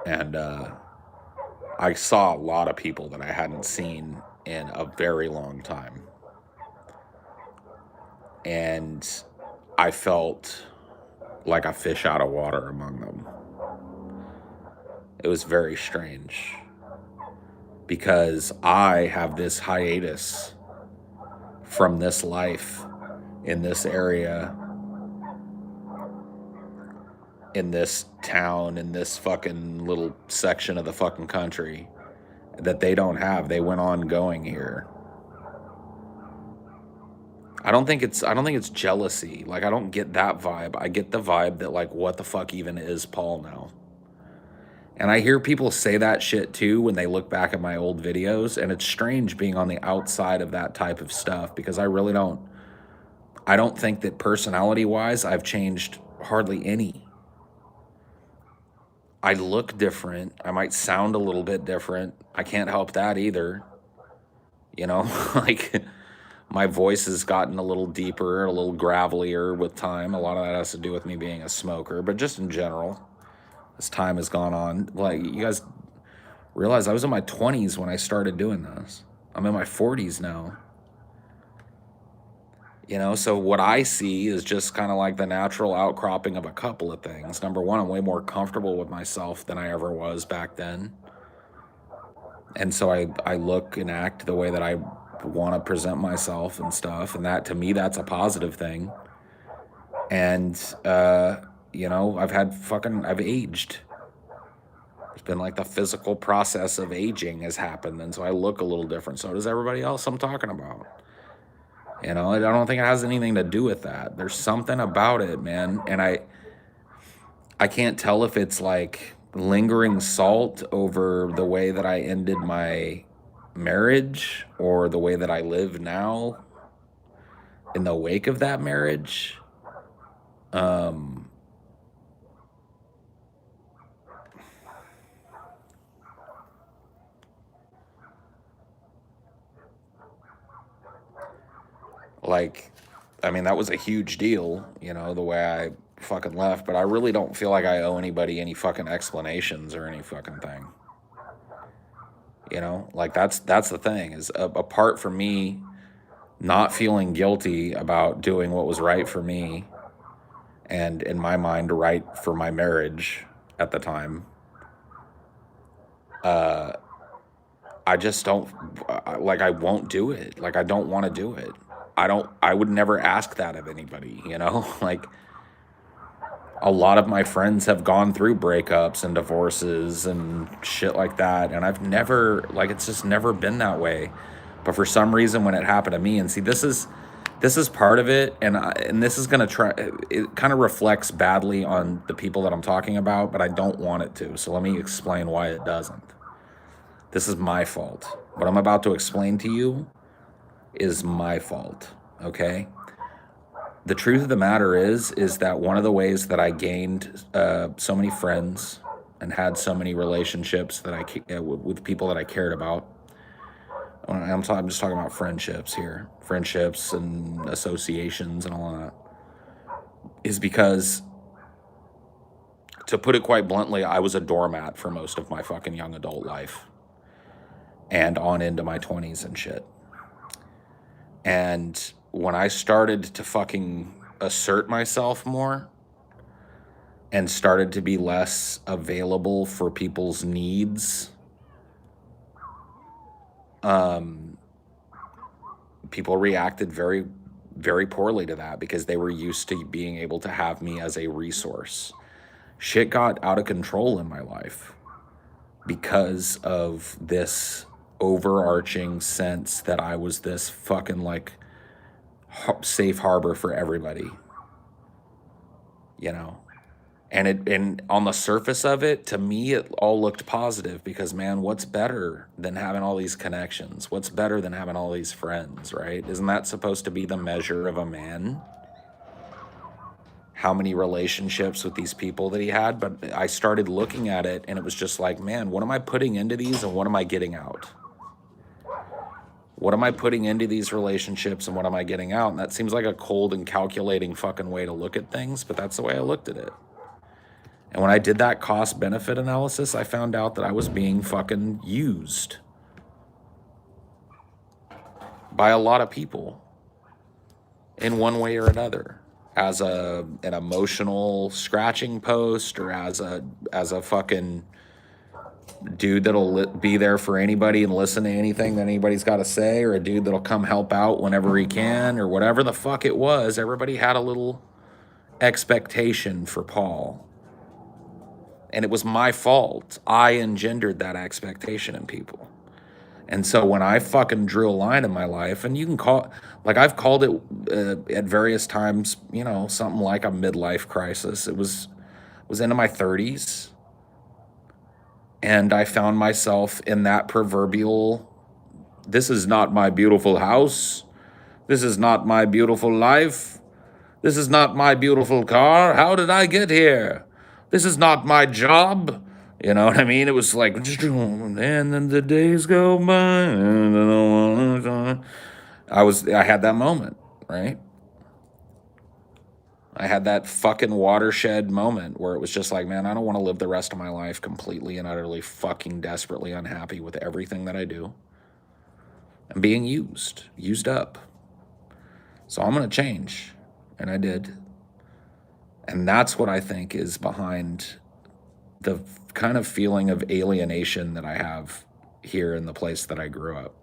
And I saw a lot of people that I hadn't seen in a very long time. And I felt like a fish out of water among them. It was very strange because I have this hiatus from this life in this area, in this town, in this fucking little section of the fucking country that they don't have. They went on going here. I don't think it's jealousy. Like, I don't get that vibe. I get the vibe that, like, what the fuck even is Paul now? And I hear people say that shit too when they look back at my old videos, and it's strange being on the outside of that type of stuff because I don't think that personality-wise I've changed hardly any. I look different. I might sound a little bit different. I can't help that either. You know, like my voice has gotten a little deeper, a little gravelier with time. A lot of that has to do with me being a smoker, but just in general, as time has gone on, like, you guys realize I was in my 20s when I started doing this. I'm in my 40s now. You know, so what I see is just kind of like the natural outcropping of a couple of things. Number one, I'm way more comfortable with myself than I ever was back then. And so I look and act the way that I want to present myself and stuff. And that, to me, that's a positive thing. And, you know, I've aged. It's been like the physical process of aging has happened. And so I look a little different. So does everybody else I'm talking about. You know, I don't think it has anything to do with that. There's something about it, man. And I can't tell if it's like lingering salt over the way that I ended my marriage or the way that I live now in the wake of that marriage. Like, I mean, that was a huge deal, you know, the way I fucking left, but I really don't feel like I owe anybody any fucking explanations or any fucking thing. You know, like that's the thing is apart from me not feeling guilty about doing what was right for me and in my mind right for my marriage at the time. I just don't like, I won't do it. Like, I don't want to do it. I would never ask that of anybody, you know? Like, a lot of my friends have gone through breakups and divorces and shit like that, and I've never, like, it's just never been that way. But for some reason, when it happened to me, and see, this is part of it, and this is gonna try. It kind of reflects badly on the people that I'm talking about, but I don't want it to. So let me explain why it doesn't. This is my fault. What I'm about to explain to you is my fault, okay? The truth of the matter is that one of the ways that I gained so many friends and had so many relationships that with people that I cared about, I'm just talking about friendships here, friendships and associations and all of that, is because, to put it quite bluntly, I was a doormat for most of my fucking young adult life and on into my 20s and shit. And when I started to fucking assert myself more and started to be less available for people's needs, people reacted very, very poorly to that because they were used to being able to have me as a resource. Shit got out of control in my life because of this overarching sense that I was this fucking like safe harbor for everybody, you know? And on the surface of it, to me, it all looked positive because, man, what's better than having all these connections? What's better than having all these friends, right? Isn't that supposed to be the measure of a man? How many relationships with these people that he had? But I started looking at it and it was just like, man, what am I putting into these and what am I getting out? What am I putting into these relationships and what am I getting out? And that seems like a cold and calculating fucking way to look at things, but that's the way I looked at it. And when I did that cost benefit analysis, I found out that I was being fucking used by a lot of people in one way or another, as an emotional scratching post, or as a fucking dude that'll be there for anybody and listen to anything that anybody's got to say, or a dude that'll come help out whenever he can, or whatever the fuck it was. Everybody had a little expectation for Paul. And it was my fault. I engendered that expectation in people. And so when I fucking drew a line in my life, and you can call, like I've called it at various times, you know, something like a midlife crisis. It was into my 30s. And I found myself in that proverbial, this is not my beautiful house. This is not my beautiful life. This is not my beautiful car. How did I get here? This is not my job. You know what I mean? It was like, and then the days go by. I had that moment, right? I had that fucking watershed moment where it was just like, man, I don't want to live the rest of my life completely and utterly fucking desperately unhappy with everything that I do. I'm being used up. So I'm going to change. And I did. And that's what I think is behind the kind of feeling of alienation that I have here in the place that I grew up.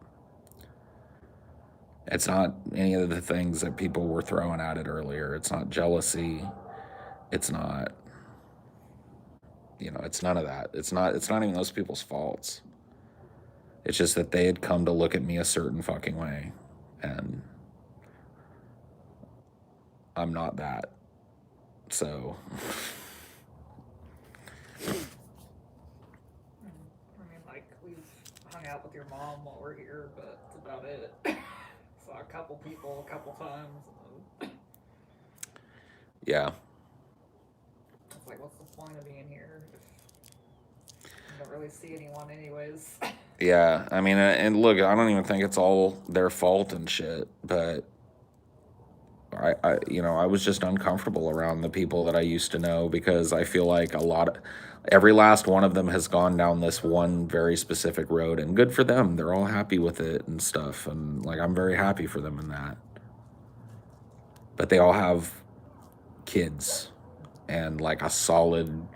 It's not any of the things that people were throwing at it earlier. It's not jealousy. It's not, you know, it's none of that. It's not even those people's faults. It's just that they had come to look at me a certain fucking way. And I'm not that. So I mean, like, we've hung out with your mom while we're here, but that's about it. Saw a couple people a couple times. Yeah. It's like, what's the point of being here if you don't really see anyone anyways? Yeah, I mean, and look, I don't even think it's all their fault and shit, but I was just uncomfortable around the people that I used to know because I feel like every last one of them has gone down this one very specific road, and good for them. They're all happy with it and stuff, and like I'm very happy for them in that. But they all have kids and like a solid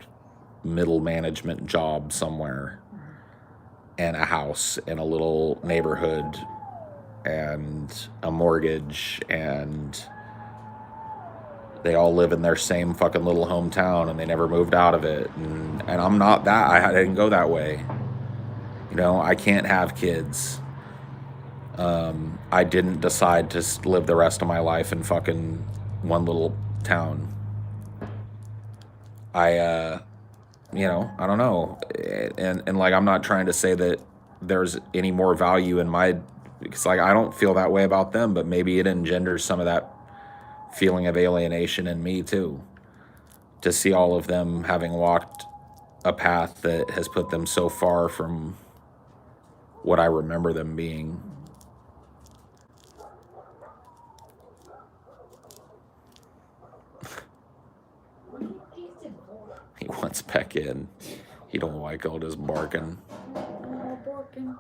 middle management job somewhere, and a house in a little neighborhood, and a mortgage, and they all live in their same fucking little hometown and they never moved out of it. And I'm not that. I didn't go that way. You know, I can't have kids. I didn't decide to live the rest of my life in fucking one little town. I don't know. And like, I'm not trying to say that there's any more value in because like, I don't feel that way about them, but maybe it engenders some of that feeling of alienation in me too, to see all of them having walked a path that has put them so far from what I remember them being. He wants back in. He don't like all this barking. Barking.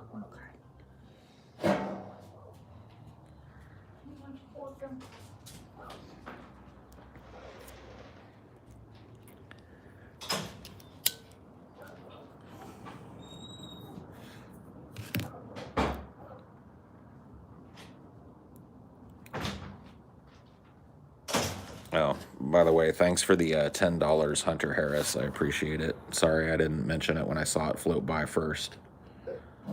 Oh, by the way, thanks for the $10, Hunter Harris. I appreciate it. Sorry I didn't mention it when I saw it float by first.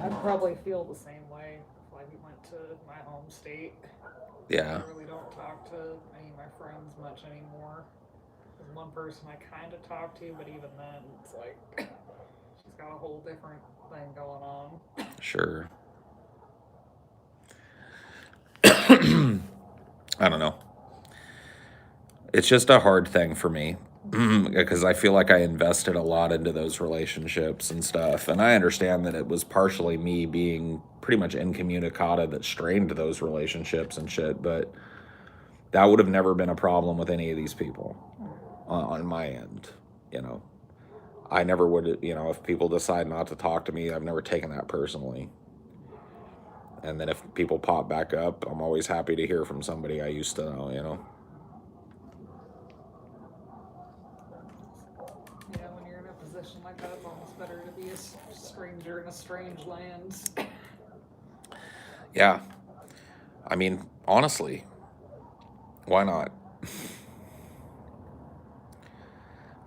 I'd probably feel the same way if I went to my home state. Yeah. I really don't talk to any of my friends much anymore. one person I kind of talk to, but even then, it's like she's got a whole different thing going on. Sure. I don't know. It's just a hard thing for me because I feel like I invested a lot into those relationships and stuff. And I understand that it was partially me being pretty much incommunicado that strained those relationships and shit, but that would have never been a problem with any of these people on my end. You know, I never would, you know, if people decide not to talk to me, I've never taken that personally. And then if people pop back up, I'm always happy to hear from somebody I used to know, you know. Yeah, when you're in a position like that, it's almost better to be a stranger in a strange land. Yeah. I mean, honestly, why not?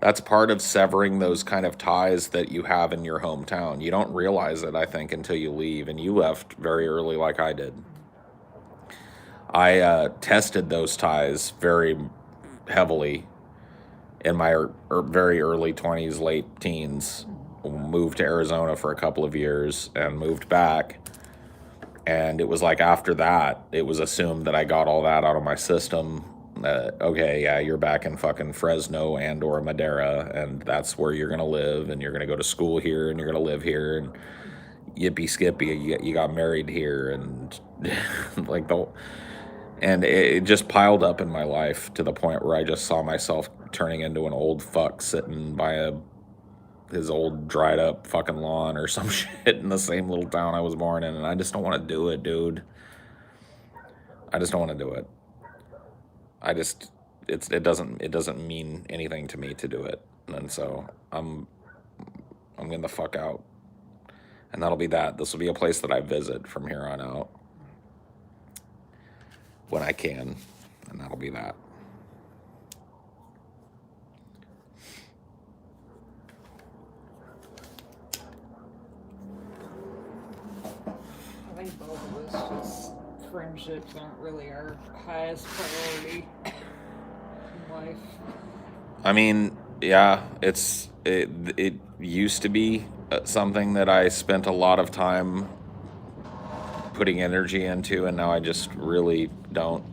That's part of severing those kind of ties that you have in your hometown. You don't realize it, I think, until you leave, and you left very early like I did. I tested those ties very heavily in my very early 20s, late teens. Moved to Arizona for a couple of years and moved back. And it was like after that, it was assumed that I got all that out of my system. Okay, yeah, you're back in fucking Fresno and or Madera, and that's where you're gonna live, and you're gonna go to school here, and you're gonna live here, and yippee skippy, you got married here, and like and it just piled up in my life to the point where I just saw myself turning into an old fuck sitting by his old dried up fucking lawn or some shit in the same little town I was born in, and I just don't want to do it, dude. I just don't want to do it. It doesn't mean anything to me to do it, and so I'm getting the fuck out, and that'll be that. This will be a place that I visit from here on out when I can, and that'll be that. I think both of us just friendships aren't really our highest priority in life. I mean, yeah, it used to be something that I spent a lot of time putting energy into, and now I just really don't.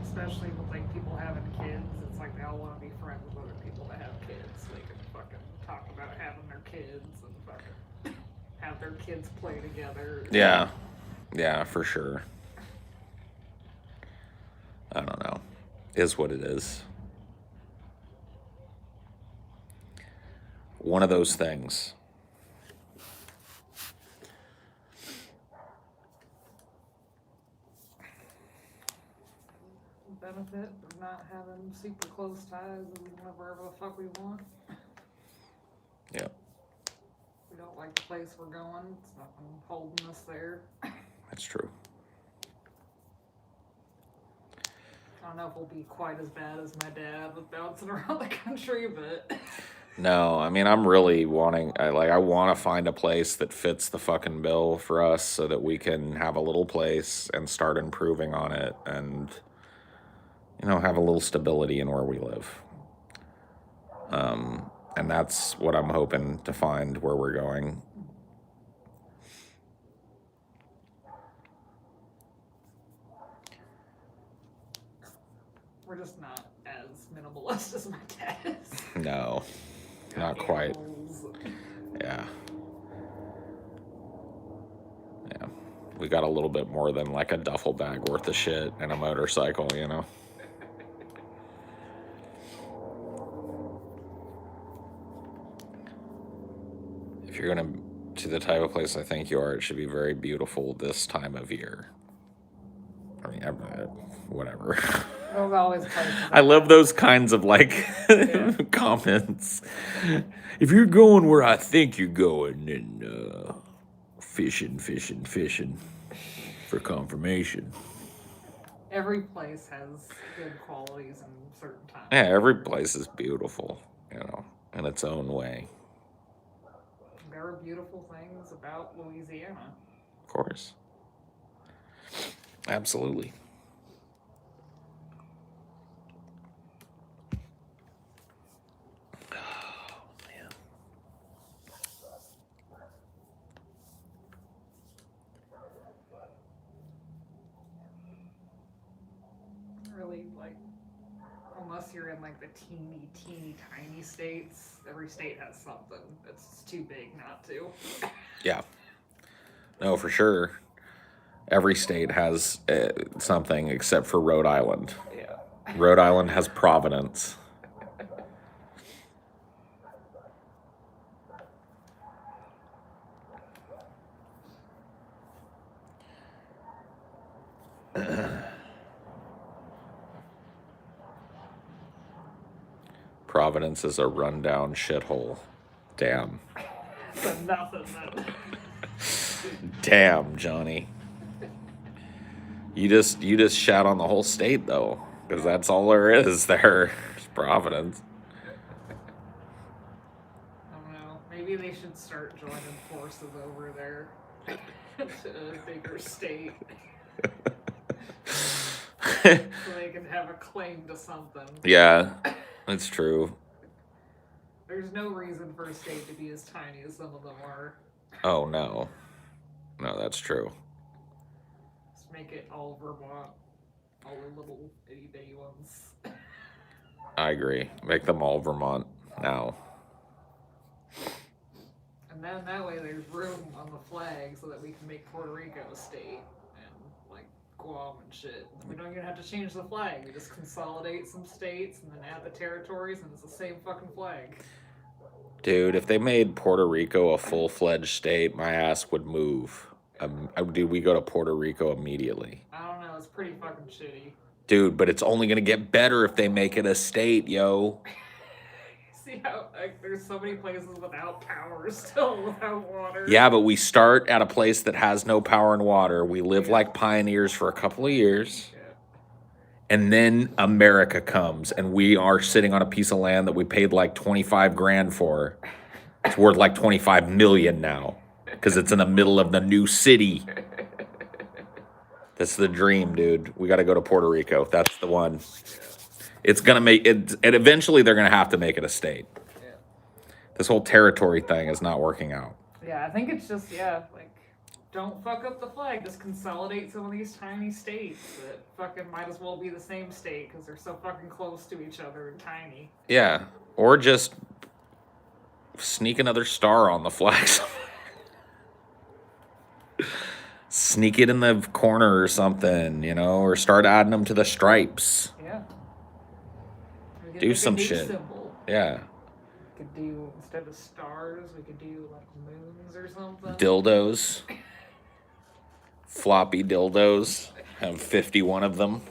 Especially with like people having kids, it's like they all want to be friends with other people that have kids. So they can fucking talk about having their kids and fucking have their kids play together. Yeah, yeah, for sure. I don't know. Is what it is. One of those things. Benefit of not having super close ties and we can have wherever the fuck we want. Yeah. We don't like the place we're going. It's nothing holding us there. That's true. I don't know if we'll be quite as bad as my dad with bouncing around the country, but No, I mean, I'm really wanting, I want to find a place that fits the fucking bill for us so that we can have a little place and start improving on it and, you know, have a little stability in where we live. And that's what I'm hoping to find where we're going. we're just not as minimalist as my dad is. No, not quite. Animals. Yeah. Yeah. We got a little bit more than like a duffel bag worth of shit and a motorcycle, you know? If you're going to the type of place I think you are, it should be very beautiful this time of year. I mean, whatever. Those always places. I love those kinds of like comments. If you're going where I think you're going, then fishing. for confirmation. Every place has good qualities in certain times. Yeah, every place is beautiful, you know, in its own way. There are beautiful things about Louisiana. Of course. Absolutely. Oh, man. Really, like, unless you're in like the teeny tiny states, every state has something. It's too big not to. Yeah. No, for sure. Every state has something except for Rhode Island. Yeah. Rhode Island has Providence. Providence is a rundown shithole. Damn. So nothing then. Damn, Johnny. You just shout on the whole state though, because that's all there is there. It's Providence. I don't know. Maybe they should start joining forces over there to a bigger state. So they can have a claim to something. Yeah, that's true. There's no reason for a state to be as tiny as some of them are. Oh no. No, that's true. Just make it all Vermont. All the little itty bitty ones. I agree. Make them all Vermont now. And then that way there's room on the flag so that we can make Puerto Rico a state. And like Guam and shit. We don't even have to change the flag. We just consolidate some states and then add the territories and it's the same fucking flag. Dude, if they made Puerto Rico a full-fledged state, my ass would move. Dude, we go to Puerto Rico immediately. I don't know, it's pretty fucking shitty. Dude, but it's only gonna get better if they make it a state, yo. See how like there's so many places without power still, without water. Yeah, but we start at a place that has no power and water. We live like pioneers for a couple of years. Yeah. And then America comes and we are sitting on a piece of land that we paid like 25 grand for. It's worth like 25 million now because it's in the middle of the new city. That's the dream, dude. We got to go to Puerto Rico. That's the one. It's going to make it, and eventually they're going to have to make it a state. Yeah. This whole territory thing is not working out. Yeah, I think it's just, like, don't fuck up the flag. Just consolidate some of these tiny states that fucking might as well be the same state because they're so fucking close to each other and tiny. Yeah. Or just sneak another star on the flag. Sneak it in the corner or something, you know, or start adding them to the stripes. Yeah. Do some shit. Symbol. Yeah. We could do, instead of stars, we could do like moons or something. Dildos. Floppy dildos. Have 51 of them.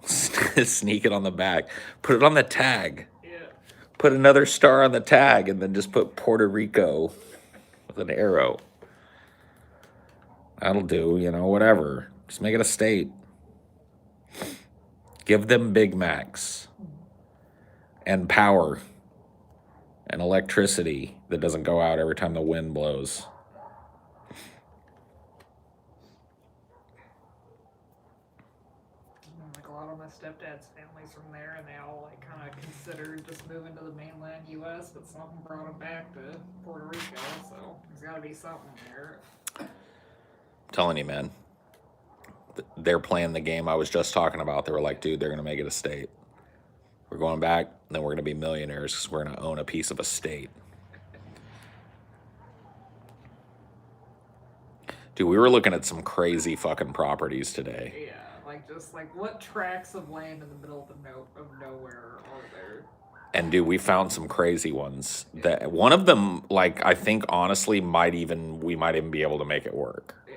Sneak it on the back. Put it on the tag. Yeah. Put another star on the tag and then just put Puerto Rico with an arrow. That'll do, you know, whatever. Just make it a state. Give them Big Macs and power and electricity that doesn't go out every time the wind blows. Like a lot of my stepdad's family's from there, and they all like kind of considered just moving to the mainland U.S., but something brought them back to Puerto Rico, so there's got to be something there. I'm telling you, man. They're playing the game I was just talking about. They were like, dude, they're going to make it a state. We're going back, then we're going to be millionaires because we're going to own a piece of a state. Dude, we were looking at some crazy fucking properties today. Yeah, like just like what tracts of land in the middle of nowhere are there? And dude, we found some crazy ones. That one of them, like, I think honestly we might even be able to make it work. Yeah.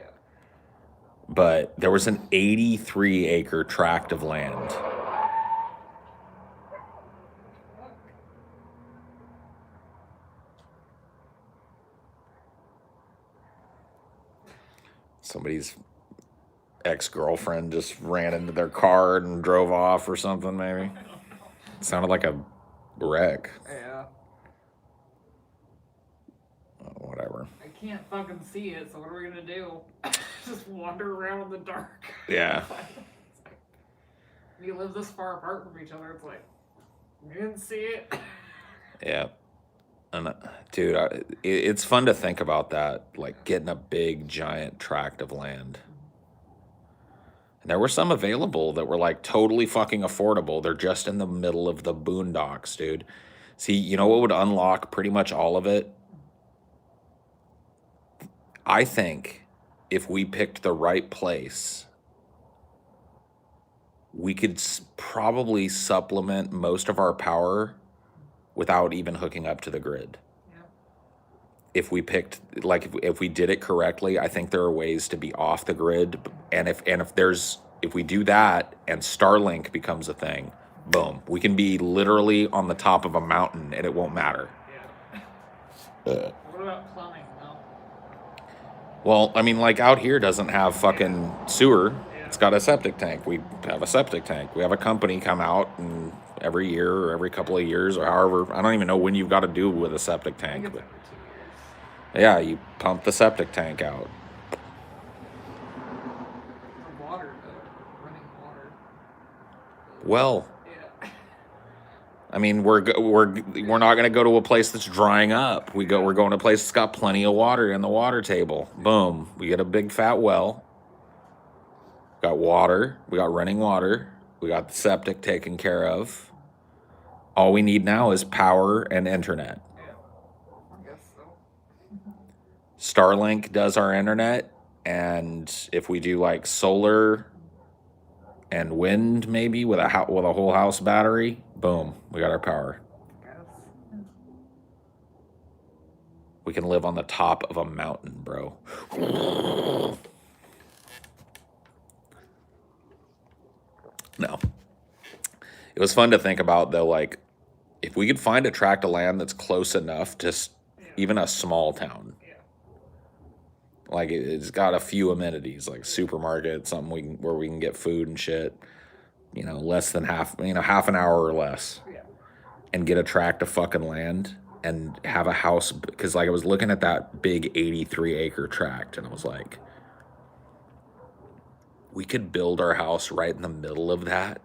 But there was an 83-acre tract of land. Somebody's ex-girlfriend just ran into their car and drove off or something, maybe. I don't know. It sounded like a wreck. Yeah. Whatever. I can't fucking see it, so what are we gonna do? Just wander around in the dark. Yeah. You live this far apart from each other, it's like, you didn't see it. Yeah. And dude, it's fun to think about that, like getting a big, giant tract of land. And there were some available that were like totally fucking affordable. They're just in the middle of the boondocks, dude. See, you know what would unlock pretty much all of it? I think if we picked the right place, we could probably supplement most of our power without even hooking up to the grid. Yeah. If we picked, like, if we did it correctly, I think there are ways to be off the grid. And if we do that and Starlink becomes a thing, boom, we can be literally on the top of a mountain and it won't matter. Yeah. What about plumbing, though? Well, I mean, like out here doesn't have fucking sewer. It's got a septic tank. We have a septic tank. We have a company come out and every year or every couple of years or however, I don't even know when you've got to do with a septic tank. But yeah, you pump the septic tank out. The water, though. Running water. Well, Yeah. I mean, we're not going to go to a place that's drying up. We're going to a place that's got plenty of water in the water table. Boom. We get a big fat well. Got water. We got running water. We got the septic taken care of. All we need now is power and internet. Yeah. I guess so. Starlink does our internet, and if we do like solar and wind, maybe with a whole house battery, boom, we got our power. We can live on the top of a mountain, bro. No. It was fun to think about, though, like, if we could find a tract of land that's close enough to even a small town. Yeah. Like, it's got a few amenities, like supermarket, something where we can get food and shit, you know, less than half an hour or less. Yeah. And get a tract of fucking land and have a house. Because, like, I was looking at that big 83-acre tract, and I was like, we could build our house right in the middle of that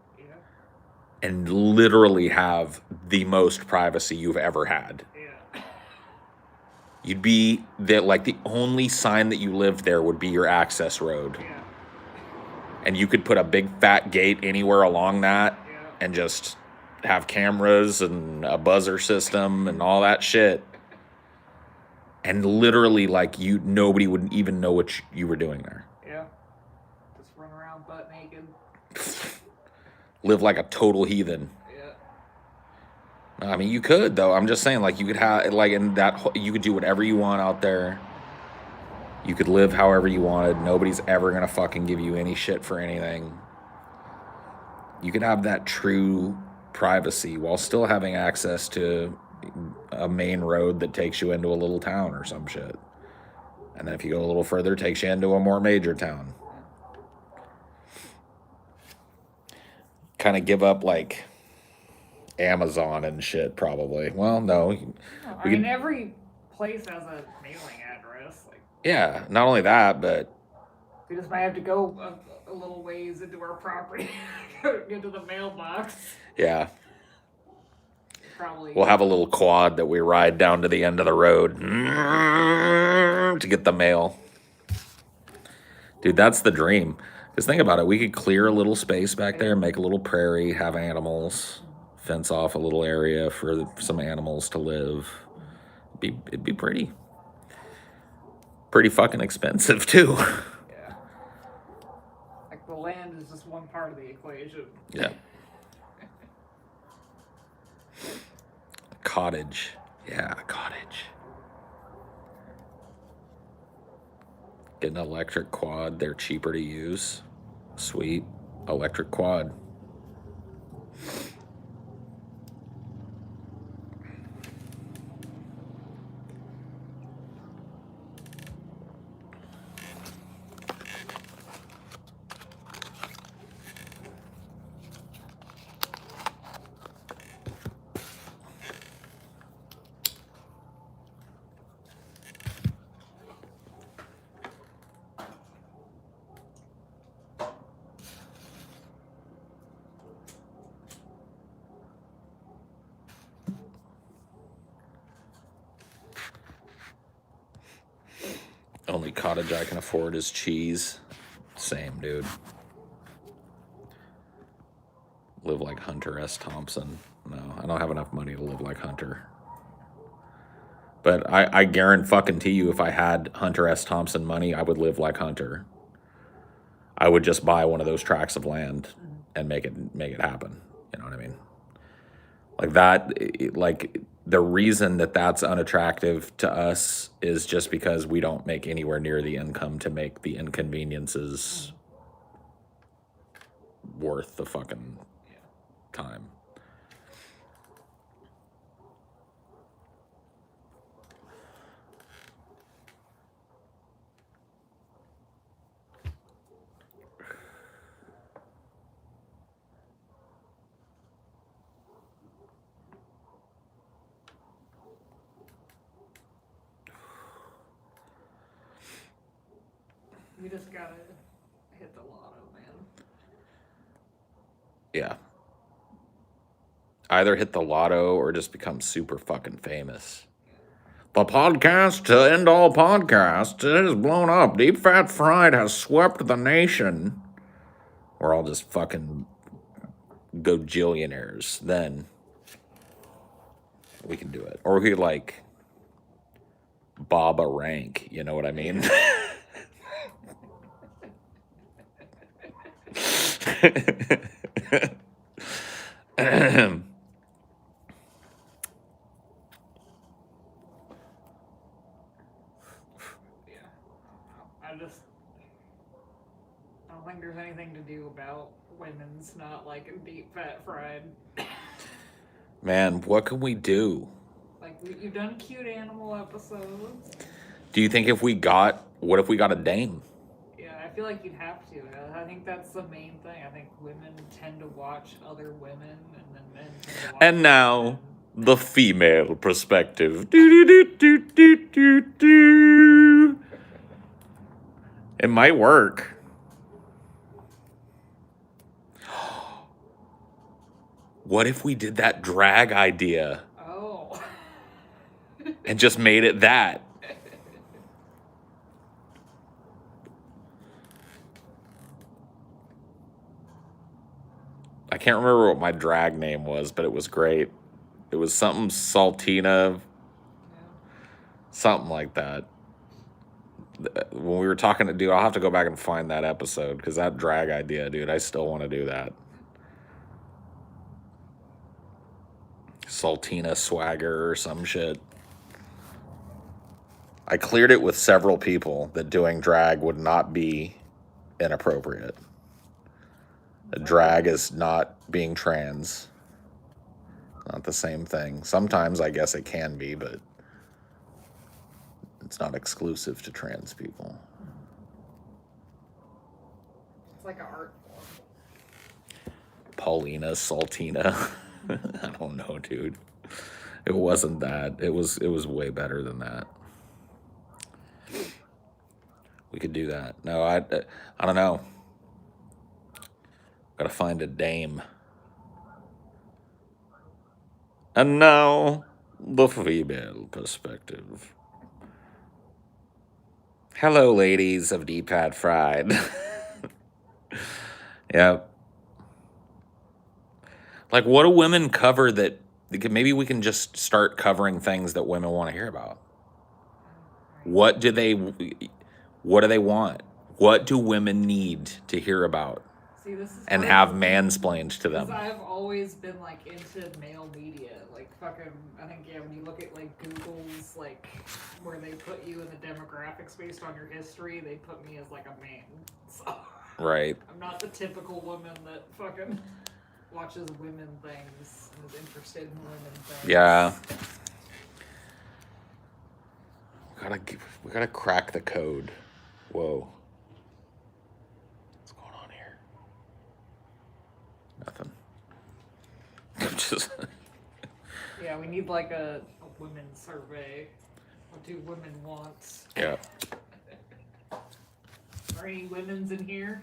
and literally have the most privacy you've ever had. Yeah. You'd be like the only sign that you lived there would be your access road. Yeah. And you could put a big fat gate anywhere along that and just have cameras and a buzzer system and all that shit. And literally, like, nobody would even know what you were doing there. Yeah. Just run around butt naked. Live like a total heathen. Yeah. I mean, you could, though. I'm just saying, like, you could have, like, you could do whatever you want out there. You could live however you wanted. Nobody's ever gonna fucking give you any shit for anything. You could have that true privacy while still having access to a main road that takes you into a little town or some shit. And then if you go a little further, it takes you into a more major town. Kind of give up, like, Amazon and shit, probably. Well, no. I mean, every place has a mailing address. Like, yeah, not only that, but we just might have to go a little ways into our property, get to the mailbox. Yeah. Probably. We'll have a little quad that we ride down to the end of the road to get the mail. Dude, that's the dream. Because think about it. We could clear a little space back there, make a little prairie, have animals, fence off a little area for some animals to live. It'd be pretty fucking expensive, too. Yeah. Like, the land is just one part of the equation. Yeah. Cottage. Yeah, cottage. Get an electric quad. They're cheaper to use. Sweet. Electric quad. cottage I can afford is cheese. Same, dude. Live like Hunter S. Thompson. No, I don't have enough money to live like Hunter. But I guarantee you, if I had Hunter S. Thompson money, I would live like Hunter. I would just buy one of those tracts of land and make it happen. You know what I mean? Like that, like the reason that that's unattractive to us is just because we don't make anywhere near the income to make the inconveniences worth the fucking time. We just gotta hit the lotto, man. Yeah. Either hit the lotto or just become super fucking famous. The podcast to end all podcasts is blown up. Deep Fat Fried has swept the nation. We're all just fucking gajillionaires. Then we can do it. Or we could like Baba Rank, you know what I mean? I don't think there's anything to do about women's not liking Deep Fat Fried. Man, what can we do? Like, you've done cute animal episodes. Do you think what if we got a dame? Yeah, I feel like you'd have to. I think that's the main thing. I think women tend to watch other women, and then men tend to watch And now, men. the female perspective. Do. It might work. What if we did that drag idea? Oh. And just made it that? I can't remember what my drag name was, but it was great. It was something Saltina, something like that. When we were talking to dude, I'll have to go back and find that episode because that drag idea, dude, I still want to do that. Saltina Swagger or some shit. I cleared it with several people that doing drag would not be inappropriate. A drag is not being trans. Not the same thing. Sometimes I guess it can be, but it's not exclusive to trans people. It's like an art form. Paulina Saltina. I don't know, dude. It wasn't that. It was way better than that. We could do that. No, I don't know. Gotta find a dame. And now, the female perspective. Hello, ladies of Deep Fat Fried. Yep. Like, what do women cover that maybe we can just start covering things that women want to hear about? What do they want? What do women need to hear about? See, this is and why- have mansplained to them? Because I've always been like into male media, like fucking. I think when you look at like Google's like where they put you in the demographics based on your history, they put me as like a man. So Right. I'm not the typical woman that fucking watches women things and is interested in women things. Yeah. We gotta crack the code. Whoa. What's going on here? Nothing. Just Yeah, we need like a women's survey. What do women want? yeah. Are any women's in here?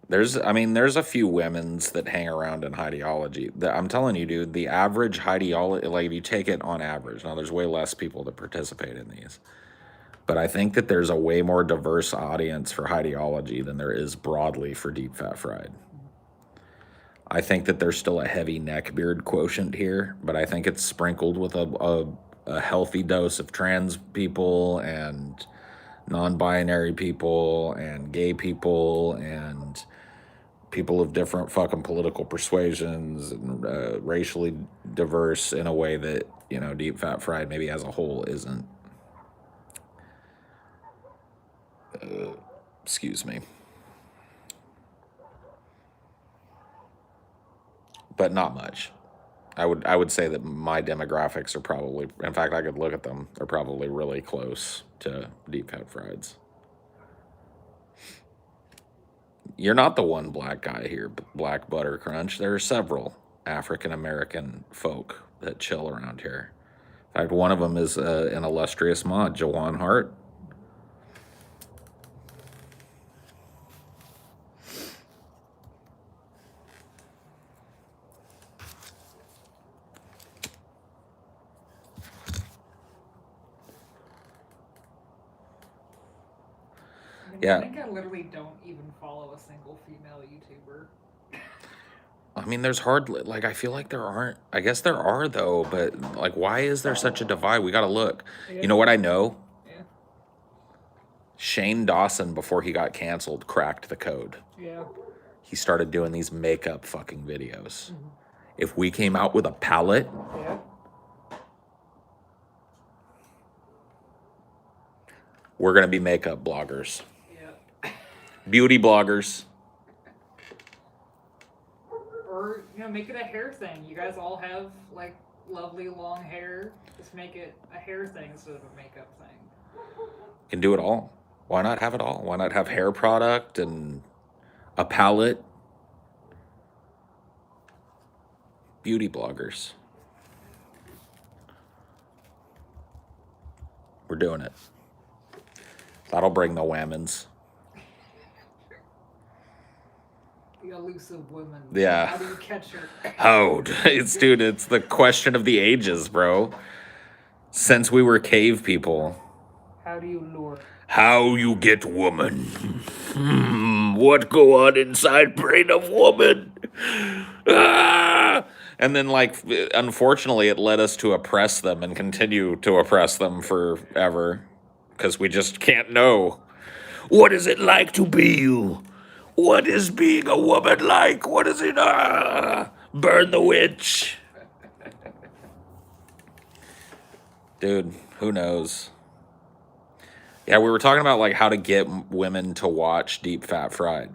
There's a few women's that hang around in Highdeology. I'm telling you, dude, the average Highdeology, like if you take it on average, now there's way less people that participate in these, But I think that there's a way more diverse audience for Highdeology than there is broadly for deep fat fried. I think that there's still a heavy neckbeard quotient here, but I think it's sprinkled with a healthy dose of trans people and non-binary people and gay people and people of different fucking political persuasions and racially diverse in a way that, you know, deep fat fried maybe as a whole isn't. Excuse me. But not much. I would say that my demographics are probably, in fact, I could look at them. They're probably really close to deep fat frieds. You're not the one black guy here, Black Butter Crunch. There are several African American folk that chill around here. In fact, one of them is an illustrious mod, Jawan Hart. I think I literally don't even follow a single female YouTuber. I mean, there's hardly, like, I feel like there aren't. I guess there are, though, but, like, why is there such a divide? We gotta look. You know what I know? Yeah. Shane Dawson, before he got canceled, cracked the code. Yeah. He started doing these makeup fucking videos. If we came out with a palette, Yeah. we're gonna be makeup bloggers. Yeah. Beauty bloggers. Or, you know, make it a hair thing. You guys all have, like, lovely long hair. Just make it a hair thing instead of a makeup thing. Can do it all. Why not have it all? Why not have hair product and a palette? Beauty bloggers. We're doing it. That'll bring the whammons. The elusive woman. Yeah. How do you catch her? Oh, it's the question of the ages, bro. Since we were cave people. How do you lure? How you get woman? What go on inside brain of woman? Ah! And then, like, unfortunately, it led us to oppress them and continue to oppress them forever. Because we just can't know. What is it like to be you? What is being a woman like? What is it? Burn the witch. Dude, who knows? Yeah, we were talking about, like, how to get women to watch deep fat fried.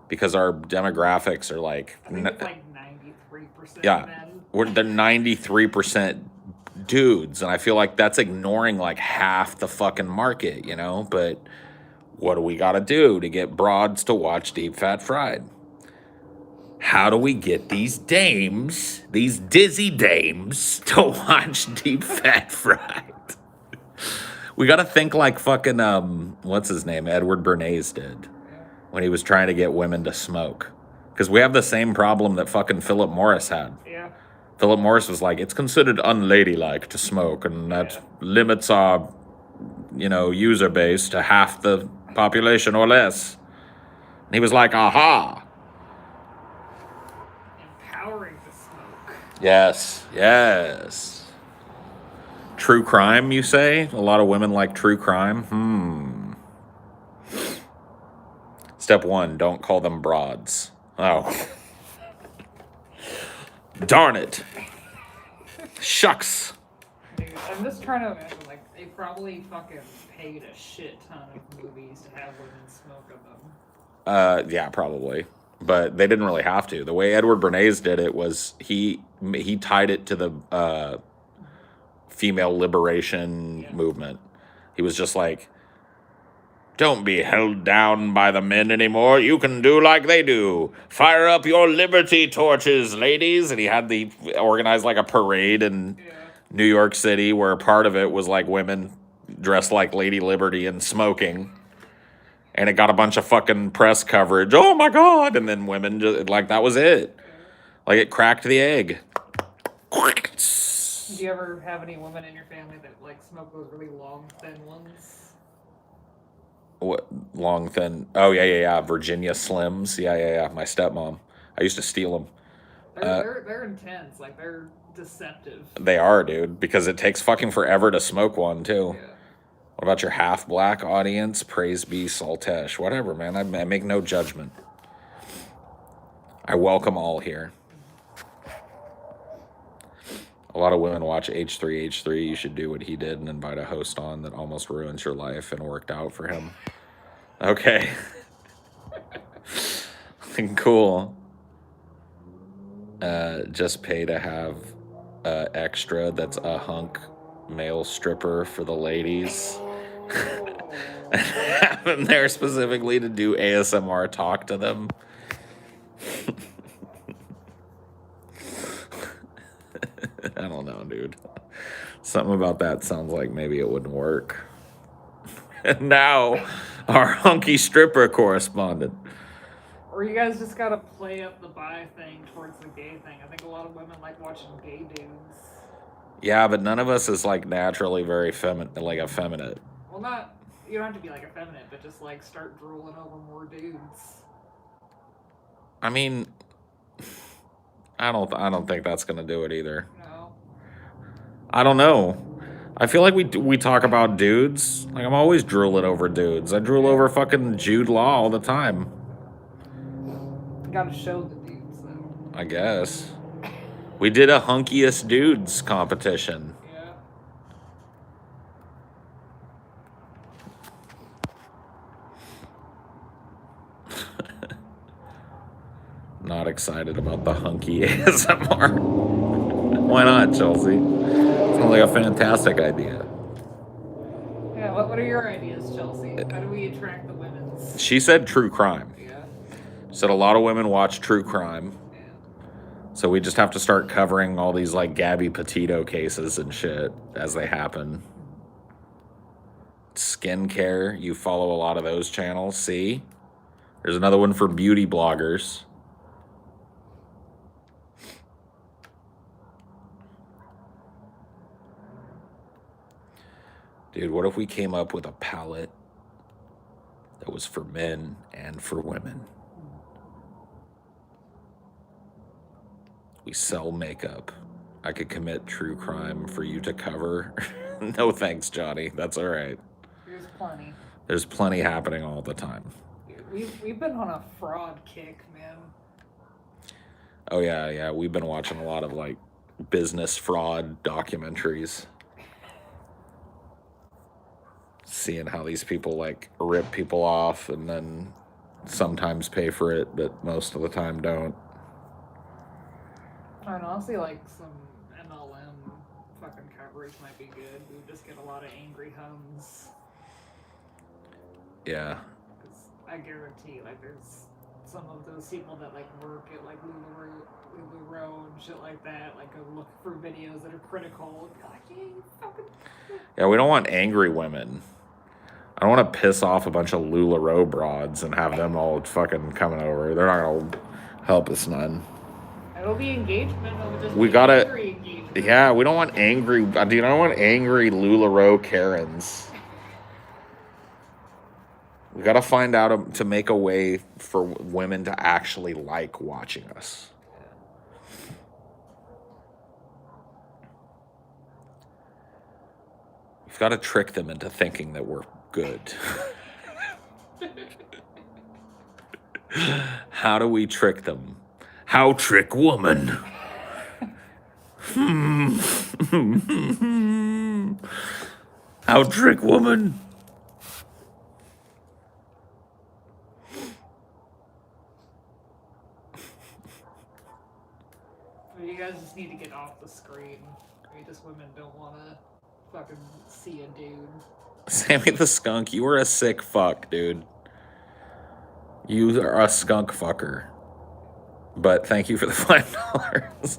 Because our demographics are, like... I think it's like 93% yeah, men. They're 93% dudes, and I feel like that's ignoring, like, half the fucking market, you know? But what do we gotta do to get broads to watch deep fat fried? How do we get these dames, these dizzy dames, to watch deep fat fried? We gotta think like fucking, what's his name? Edward Bernays did when he was trying to get women to smoke. Because we have the same problem that fucking Philip Morris had. Yeah. Philip Morris was like, it's considered unladylike to smoke, and that limits our, you know, user base to half the population or less. And he was like, aha. Empowering to smoke. Yes. True crime, you say? A lot of women like true crime? Step 1, don't call them broads. Oh. Darn it. Shucks. Dude, I'm just trying to imagine, like, they probably fucking paid a shit ton of movies to have women smoke of them. Yeah, probably. But they didn't really have to. The way Edward Bernays did it was he tied it to the female liberation movement. He was just like, don't be held down by the men anymore. You can do like they do. Fire up your liberty torches, ladies. And he had organized like a parade in New York City where part of it was like women dressed like Lady Liberty and smoking. And it got a bunch of fucking press coverage. Oh my God. And then women just, like, that was it. Like, it cracked the egg. Do you ever have any women in your family that like smoke those really long, thin ones? What long thin? Oh yeah. Virginia Slims. Yeah. My stepmom. I used to steal them. They're intense. Like they're deceptive. They are, dude, because it takes fucking forever to smoke one too. Yeah. What about your half black audience? Praise be Saltesh. Whatever, man. I make no judgment. I welcome all here. A lot of women watch H3H3. You should do what he did and invite a host on that almost ruins your life and worked out for him. Okay. Cool. Just pay to have extra that's a hunk male stripper for the ladies. Have them there specifically to do ASMR talk to them. I don't know, dude. Something about that sounds like maybe it wouldn't work. And now, our hunky stripper correspondent. Or you guys just gotta play up the bi thing towards the gay thing. I think a lot of women like watching gay dudes. Yeah, but none of us is like naturally very like effeminate. Well, not you don't have to be like effeminate, but just like start drooling over more dudes. I mean, I don't think that's gonna do it either. No. I don't know. I feel like we talk about dudes. Like I'm always drooling over dudes. I drool over fucking Jude Law all the time. You gotta show the dudes though. I guess. We did a hunkiest dudes competition. Yeah. Not excited about the hunky ASMR. Why not, Chelsea? Sounds like a fantastic idea. Yeah, what are your ideas, Chelsea? How do we attract the women's? She said true crime. Yeah. Said a lot of women watch true crime. Yeah. So we just have to start covering all these like Gabby Petito cases and shit as they happen. Skincare, you follow a lot of those channels. See? There's another one for beauty bloggers. Dude, what if we came up with a palette that was for men and for women? We sell makeup. I could commit true crime for you to cover. No thanks, Johnny. That's all right. There's plenty. There's plenty happening all the time. We've been on a fraud kick, man. Oh yeah. We've been watching a lot of like business fraud documentaries. Seeing how these people like rip people off and then sometimes pay for it, but most of the time don't. And honestly, like some MLM fucking coverage might be good. We would just get a lot of angry hums. Yeah. Because I guarantee, like, there's some of those people that like work at like LuLaRoe and shit like that. Like, go look for videos that are critical. Be like, yeah, you fucking. Yeah, we don't want angry women. I don't want to piss off a bunch of LuLaRoe broads and have them all fucking coming over. They're not going to help us none. It'll be engagement. It'll just We be gotta- angry engagement. Yeah, we don't want angry. Dude, I don't want angry LuLaRoe Karens. We got to find out to make a way for women to actually like watching us. We've got to trick them into thinking that we're good. How do we trick them? How trick woman? How trick woman? You guys just need to get off the screen. I mean, just women don't want to fucking see a dude. Sammy the skunk, you were a sick fuck, dude. You are a skunk fucker. But thank you for the $5.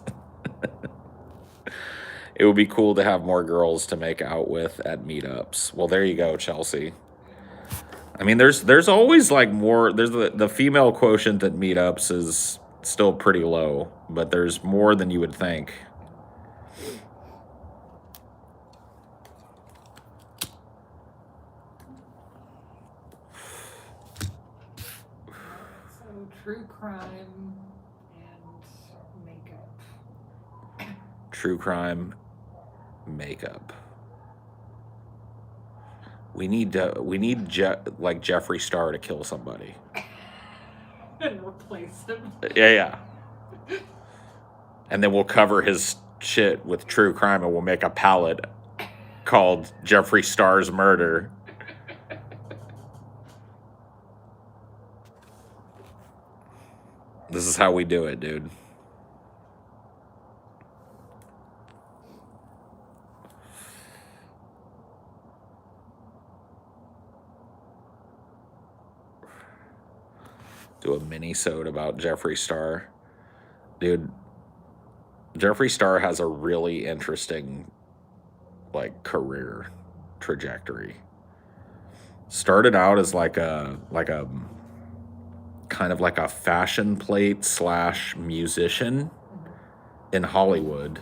It would be cool to have more girls to make out with at meetups. Well, there you go, Chelsea. I mean, there's always like more. There's the female quotient at meetups is still pretty low, but there's more than you would think. true crime and makeup. True crime, makeup. We need like Jeffree Star to kill somebody. And replace him. Yeah. And then we'll cover his shit with true crime and we'll make a palette called Jeffree Star's Murder. This is how we do it, dude. Do a mini-sode about Jeffree Star. Dude, Jeffree Star has a really interesting, like, career trajectory. Started out as like a kind of like a fashion plate / musician in Hollywood.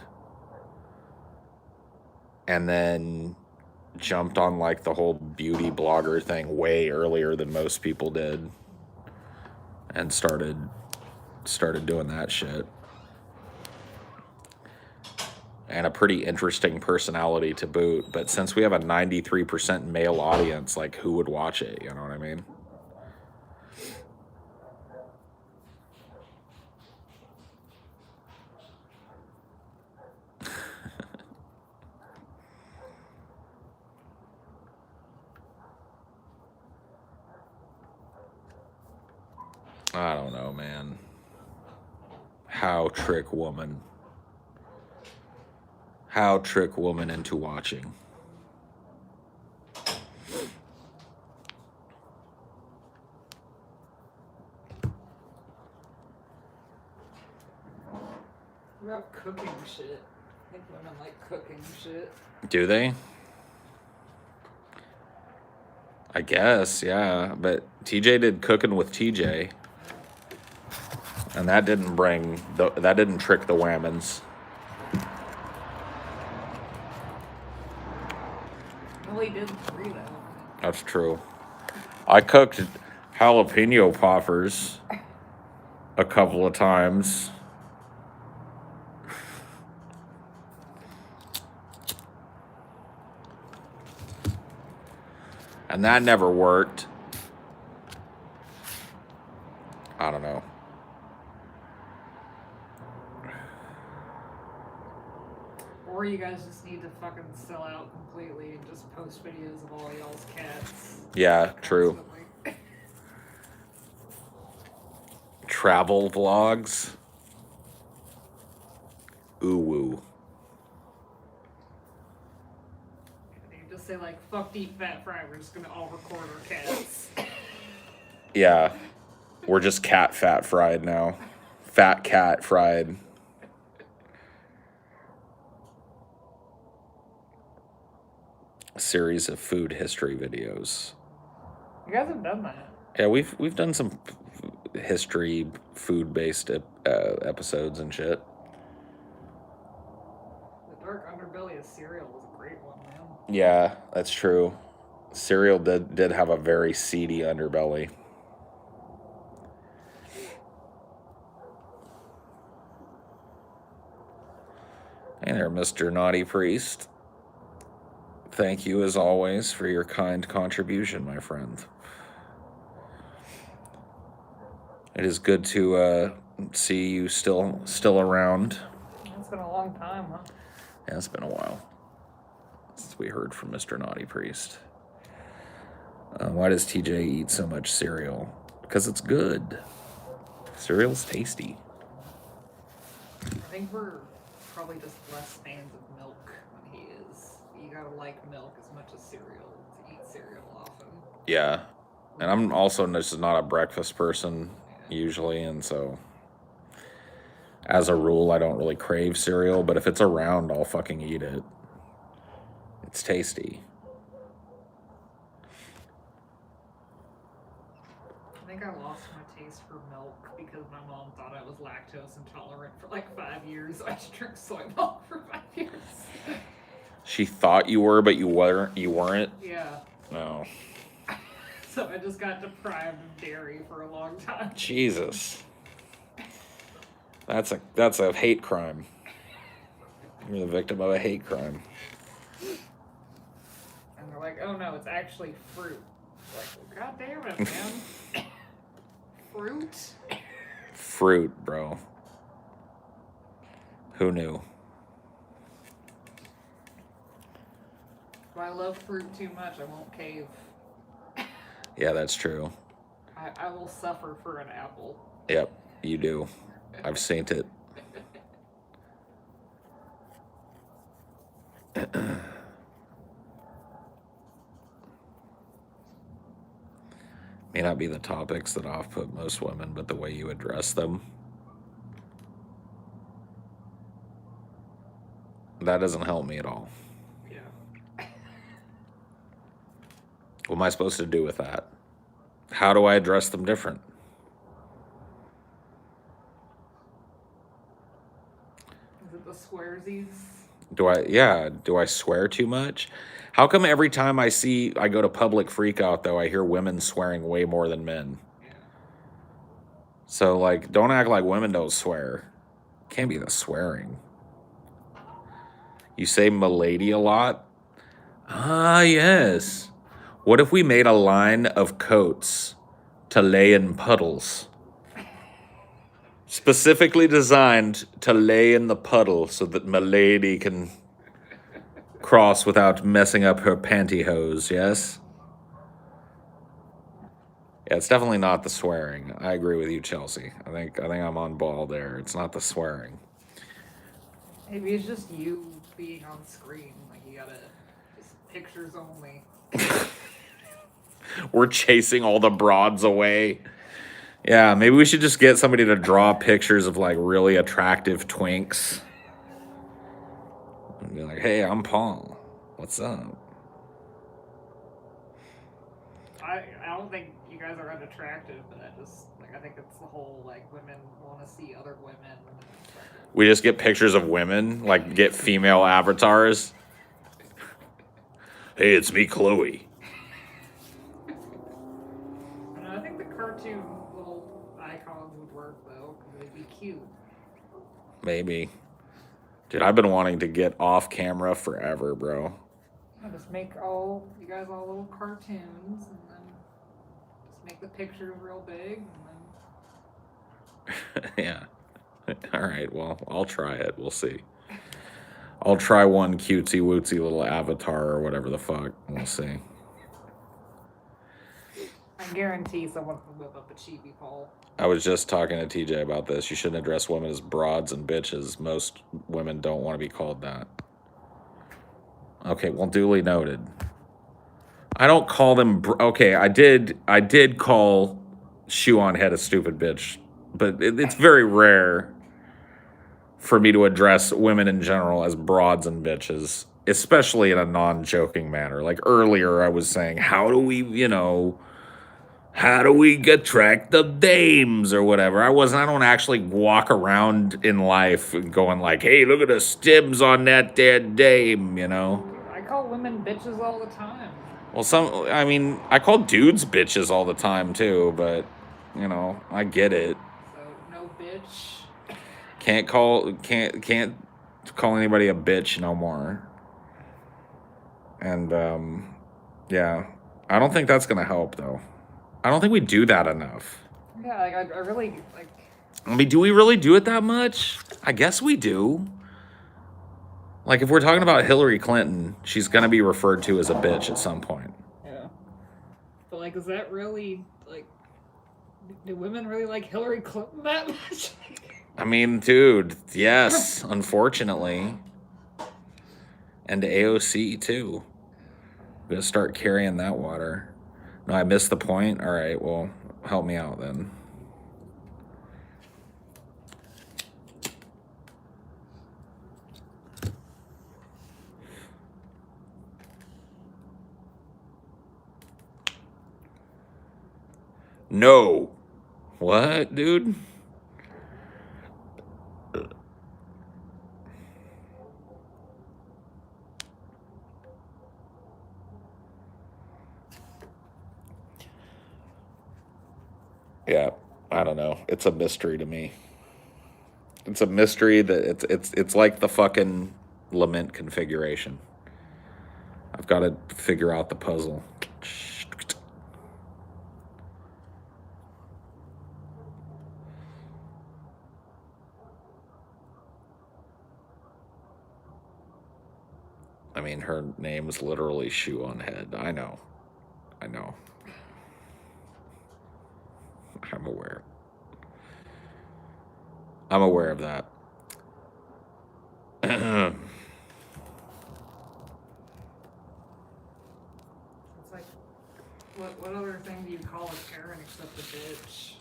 And then jumped on like the whole beauty blogger thing way earlier than most people did. And started doing that shit. And a pretty interesting personality to boot. But since we have a 93% male audience, like, who would watch it? You know what I mean? I don't know, man. How trick woman into watching. What about cooking shit? I think women like cooking shit. Do they? I guess, yeah. But TJ did Cooking with TJ. And that didn't trick the whammons. Well, he did 3 though. That's true. I cooked jalapeno poppers a couple of times. And that never worked. I don't know. Or you guys just need to fucking sell out completely and just post videos of all y'all's cats. Yeah, true. Constantly. Travel vlogs. Ooh woo. You just say like, fuck deep fat fry, we're just gonna all record our cats. Yeah. We're just cat fat fried now. Fat cat fried. A series of food history videos. You guys have done that. Yeah, we've done some history food-based episodes and shit. The Dark Underbelly of Cereal was a great one, man. Yeah, that's true. Cereal did have a very seedy underbelly. Hey there, Mr. Naughty Priest. Thank you, as always, for your kind contribution, my friend. It is good to see you still around. It's been a long time, huh? Yeah, it's been a while since we heard from Mr. Naughty Priest. Why does TJ eat so much cereal? Because it's good. Cereal's tasty. I think we're probably just less fans of milk than he is. You gotta like milk as much as cereal to eat cereal often. Yeah. And I'm also just not a breakfast person usually, and so as a rule, I don't really crave cereal, but if it's around, I'll fucking eat it. It's tasty. I think I lost my taste for milk because my mom thought I was lactose intolerant for like 5 years. I just drank soy milk for 5 years. She thought you were, but you weren't? Yeah. No. So I just got deprived of dairy for a long time. Jesus. That's a hate crime. You're the victim of a hate crime. And they're like, oh no, it's actually fruit. Like, god damn it, man. Fruit? Fruit, bro. Who knew? If I love fruit too much, I won't cave. Yeah, that's true. I will suffer for an apple. Yep, you do. I've seen it. May not be the topics that off-put most women, but the way you address them. That doesn't help me at all. Yeah. What am I supposed to do with that? How do I address them different? Is it the swearsies? Do I swear too much? How come every time I go to public freakout though, I hear women swearing way more than men? Yeah. So like, don't act like women don't swear. Can't be the swearing. You say "milady" a lot? Ah, yes. What if we made a line of coats to lay in puddles? Specifically designed to lay in the puddle so that milady can cross without messing up her pantyhose, yes? Yeah, it's definitely not the swearing. I agree with you, Chelsea. I think I'm on ball there. It's not the swearing. Maybe it's just you being on screen. Like, you gotta, just pictures only. We're chasing all the broads away. Yeah, maybe we should just get somebody to draw pictures of like really attractive twinks. And be like, hey, I'm Paul. What's up? I don't think you guys are unattractive, but I think it's the whole, like, women want to see other women. And it's like, We just get pictures of women, like get female avatars. Hey, it's me, Chloe. I think the cartoon little icons would work, though, because they'd be cute. Maybe. Dude, I've been wanting to get off camera forever, bro. Just make you guys all little cartoons, and then just make the pictures real big, and then... Yeah. All right, well, I'll try it. We'll see. I'll try one cutesy wootsy little avatar or whatever the fuck. We'll see. I guarantee someone can whip up a chibi Paul. I was just talking to TJ about this. You shouldn't address women as broads and bitches. Most women don't want to be called that. Okay, well, duly noted. I don't call them. Okay, I did call Shoe on Head a stupid bitch, but it's very rare for me to address women in general as broads and bitches, especially in a non-joking manner. Like earlier, I was saying, how do we attract the dames or whatever? I don't actually walk around in life going like, hey, look at the stims on that dead dame, I call women bitches all the time. Well, I call dudes bitches all the time too, but, I get it. So, no bitch. Can't call anybody a bitch no more. And, yeah, I don't think that's going to help though. I don't think we do that enough. Yeah, I really, like... Do we really do it that much? I guess we do. Like, if we're talking about Hillary Clinton, she's going to be referred to as a bitch at some point. Yeah. But, like, is that really, like... Do women really like Hillary Clinton that much? I mean, dude, yes, unfortunately. And AOC, too. I'm going to start carrying that water. No, I missed the point? All right, well, help me out then. No. What, dude? Yeah, I don't know. It's a mystery to me. It's a mystery that it's like the fucking lament configuration. I've got to figure out the puzzle. I mean, her name is literally Shoe on Head. I know. I know. I'm aware. I'm aware of that. It's like, what other thing do you call a Karen except a bitch?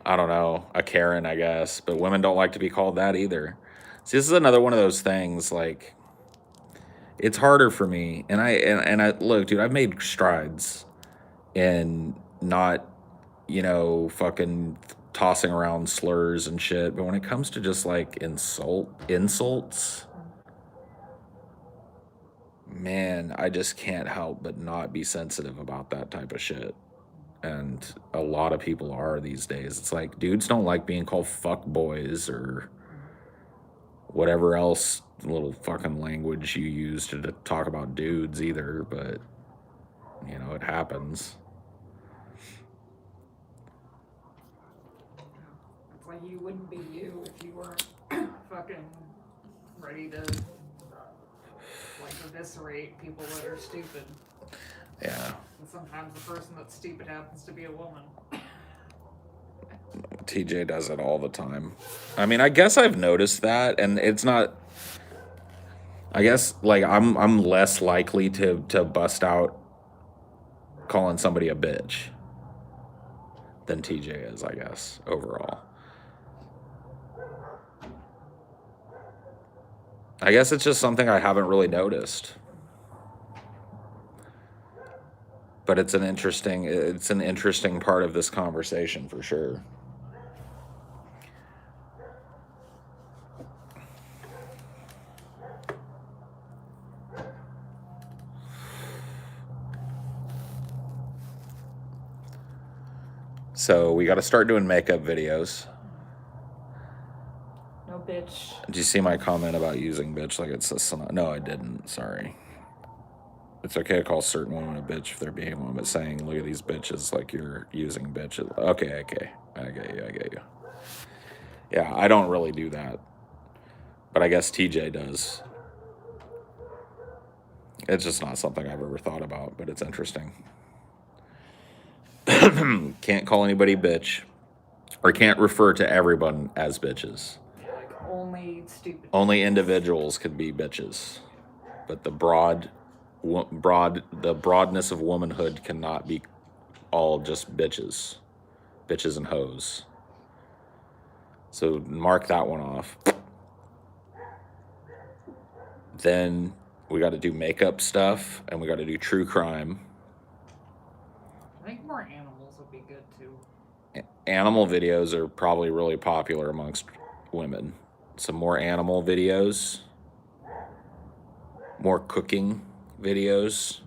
I don't know, a Karen, I guess, but women don't like to be called that either. See, this is another one of those things, like, it's harder for me. And I look, dude, I've made strides in not, fucking tossing around slurs and shit. But when it comes to just like insults, man, I just can't help but not be sensitive about that type of shit. And a lot of people are these days. It's like dudes don't like being called fuck boys or whatever else little fucking language you use to talk about dudes either, but it happens. It's like you wouldn't be you if you weren't fucking ready to like eviscerate people that are stupid. Yeah. And sometimes the person that's stupid happens to be a woman. TJ does it all the time. I mean, I guess I've noticed that, and it's not. I guess like I'm less likely to bust out calling somebody a bitch than TJ is, I guess, overall. I guess it's just something I haven't really noticed. But it's an interesting part of this conversation for sure. So we got to start doing makeup videos. No bitch. Did you see my comment about using bitch like it's a... No, I didn't. Sorry. It's okay to call certain women a bitch if they're being one, but saying, look at these bitches like you're using bitches. Okay. I get you. Yeah, I don't really do that. But I guess TJ does. It's just not something I've ever thought about, but it's interesting. Can't call anybody bitch. Or can't refer to everyone as bitches. Yeah, like only stupid. Only individuals could be bitches. But the broadness of womanhood cannot be all just bitches and hoes. So mark that one off. Then we got to do makeup stuff, and we got to do true crime. I think more animals would be good too. Animal videos are probably really popular amongst women. Some more animal videos, more cooking videos,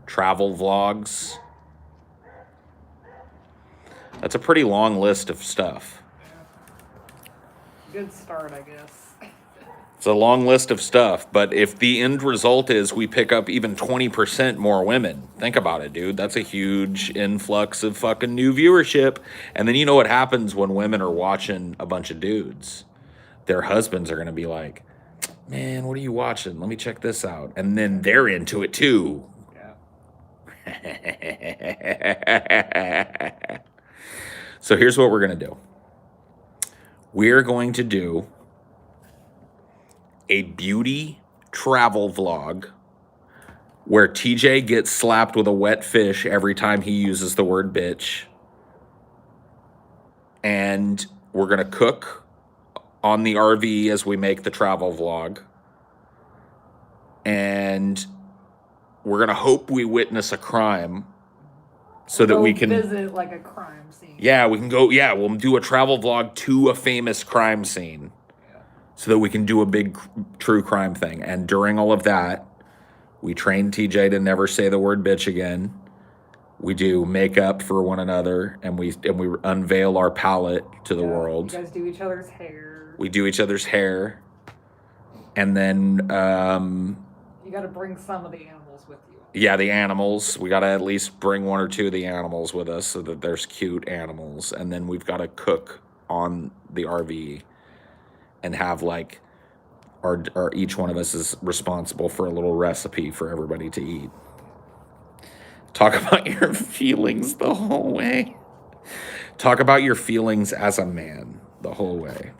travel vlogs. That's a pretty long list of stuff. Good start, I guess. It's a long list of stuff, but if the end result is we pick up even 20% more women, think about it, dude. That's a huge influx of fucking new viewership. And then you know what happens when women are watching a bunch of dudes? Their husbands are going to be like, man, what are you watching? Let me check this out. And then they're into it too. Yeah. So here's what we're going to do. We're going to do a beauty travel vlog where TJ gets slapped with a wet fish every time he uses the word bitch. And we're going to cook on the RV as we make the travel vlog. And we're going to hope we witness a crime so that we can visit like a crime scene. Yeah, we can go. Yeah, we'll do a travel vlog to a famous crime scene. So that we can do a big true crime thing. And during all of that, we train TJ to never say the word bitch again. We do makeup for one another, and we unveil our palette to the world. You guys do each other's hair. We do each other's hair, and then you got to bring some of the animals with you. Yeah, the animals. We got to at least bring one or two of the animals with us so that there's cute animals, and then we've got to cook on the RV, and have like our each one of us is responsible for a little recipe for everybody to eat. Talk about your feelings the whole way. Talk about your feelings as a man the whole way.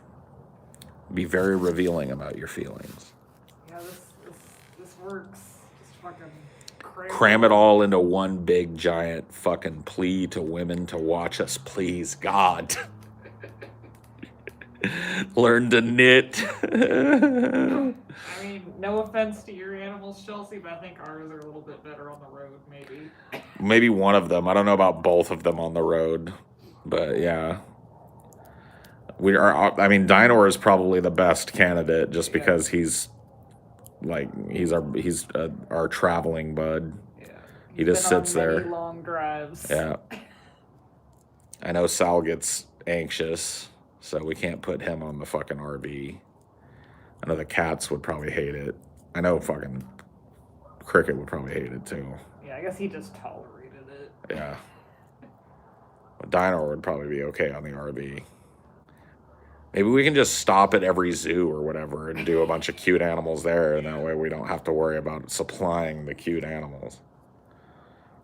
Be very revealing about your feelings. Yeah, this works. Just fucking cram it all into one big giant fucking plea to women to watch us, please, God. Learn to knit. I mean, no offense to your animals, Chelsea, but I think ours are a little bit better on the road, maybe. Maybe one of them. I don't know about both of them on the road, but yeah. Dinor is probably the best candidate just because he's our traveling bud. Yeah. He just sits there. Many long drives. Yeah. I know Sal gets anxious, so we can't put him on the fucking RV. I know the cats would probably hate it. I know fucking Cricket would probably hate it too. Yeah, I guess he just tolerated it. Yeah. But Dinor would probably be okay on the RV. Maybe we can just stop at every zoo or whatever and do a bunch of cute animals there, and that way we don't have to worry about supplying the cute animals.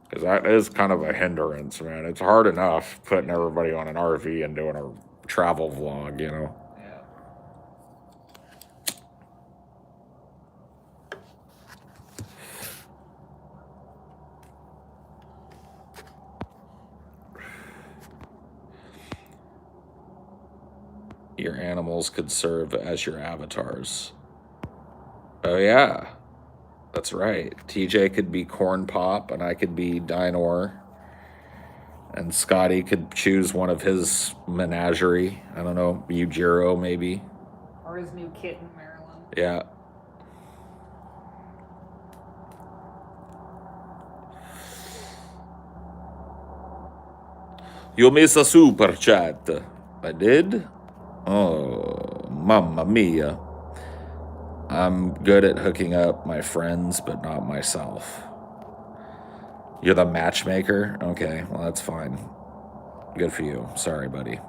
Because that is kind of a hindrance, man. It's hard enough putting everybody on an RV and doing a travel vlog, you know? Yeah. Your animals could serve as your avatars. Oh, yeah. That's right. TJ could be Corn Pop, and I could be Dinor. And Scotty could choose one of his menagerie. I don't know, Yujiro maybe. Or his new kitten, Marilyn. Yeah. You miss a super chat. I did? Oh, mamma mia. I'm good at hooking up my friends, but not myself. You're the matchmaker? Okay, well, that's fine. Good for you. Sorry, buddy.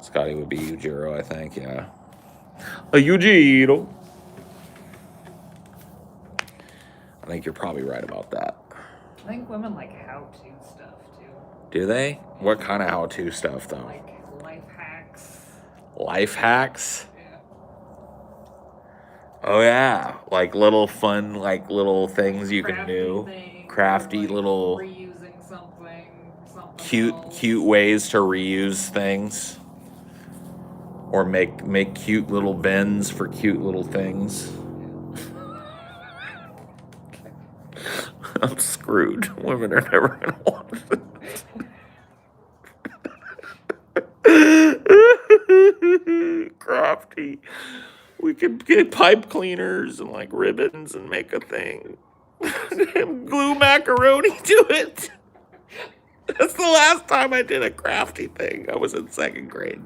Scotty would be Yujiro, I think, yeah. A Yujiro. I think you're probably right about that. I think women like how-to stuff, too. Do they? What kind of how-to stuff, though? Like life hacks. Life hacks? Yeah. Oh, yeah. Like little fun, like little things you can do. Crafty like little... reusing something cute ways to reuse things. Or make cute little bins for cute little things. I'm screwed. Women are never going to want it. Crafty. We could get pipe cleaners and like ribbons and make a thing. Glue macaroni to it. That's the last time I did a crafty thing. I was in second grade.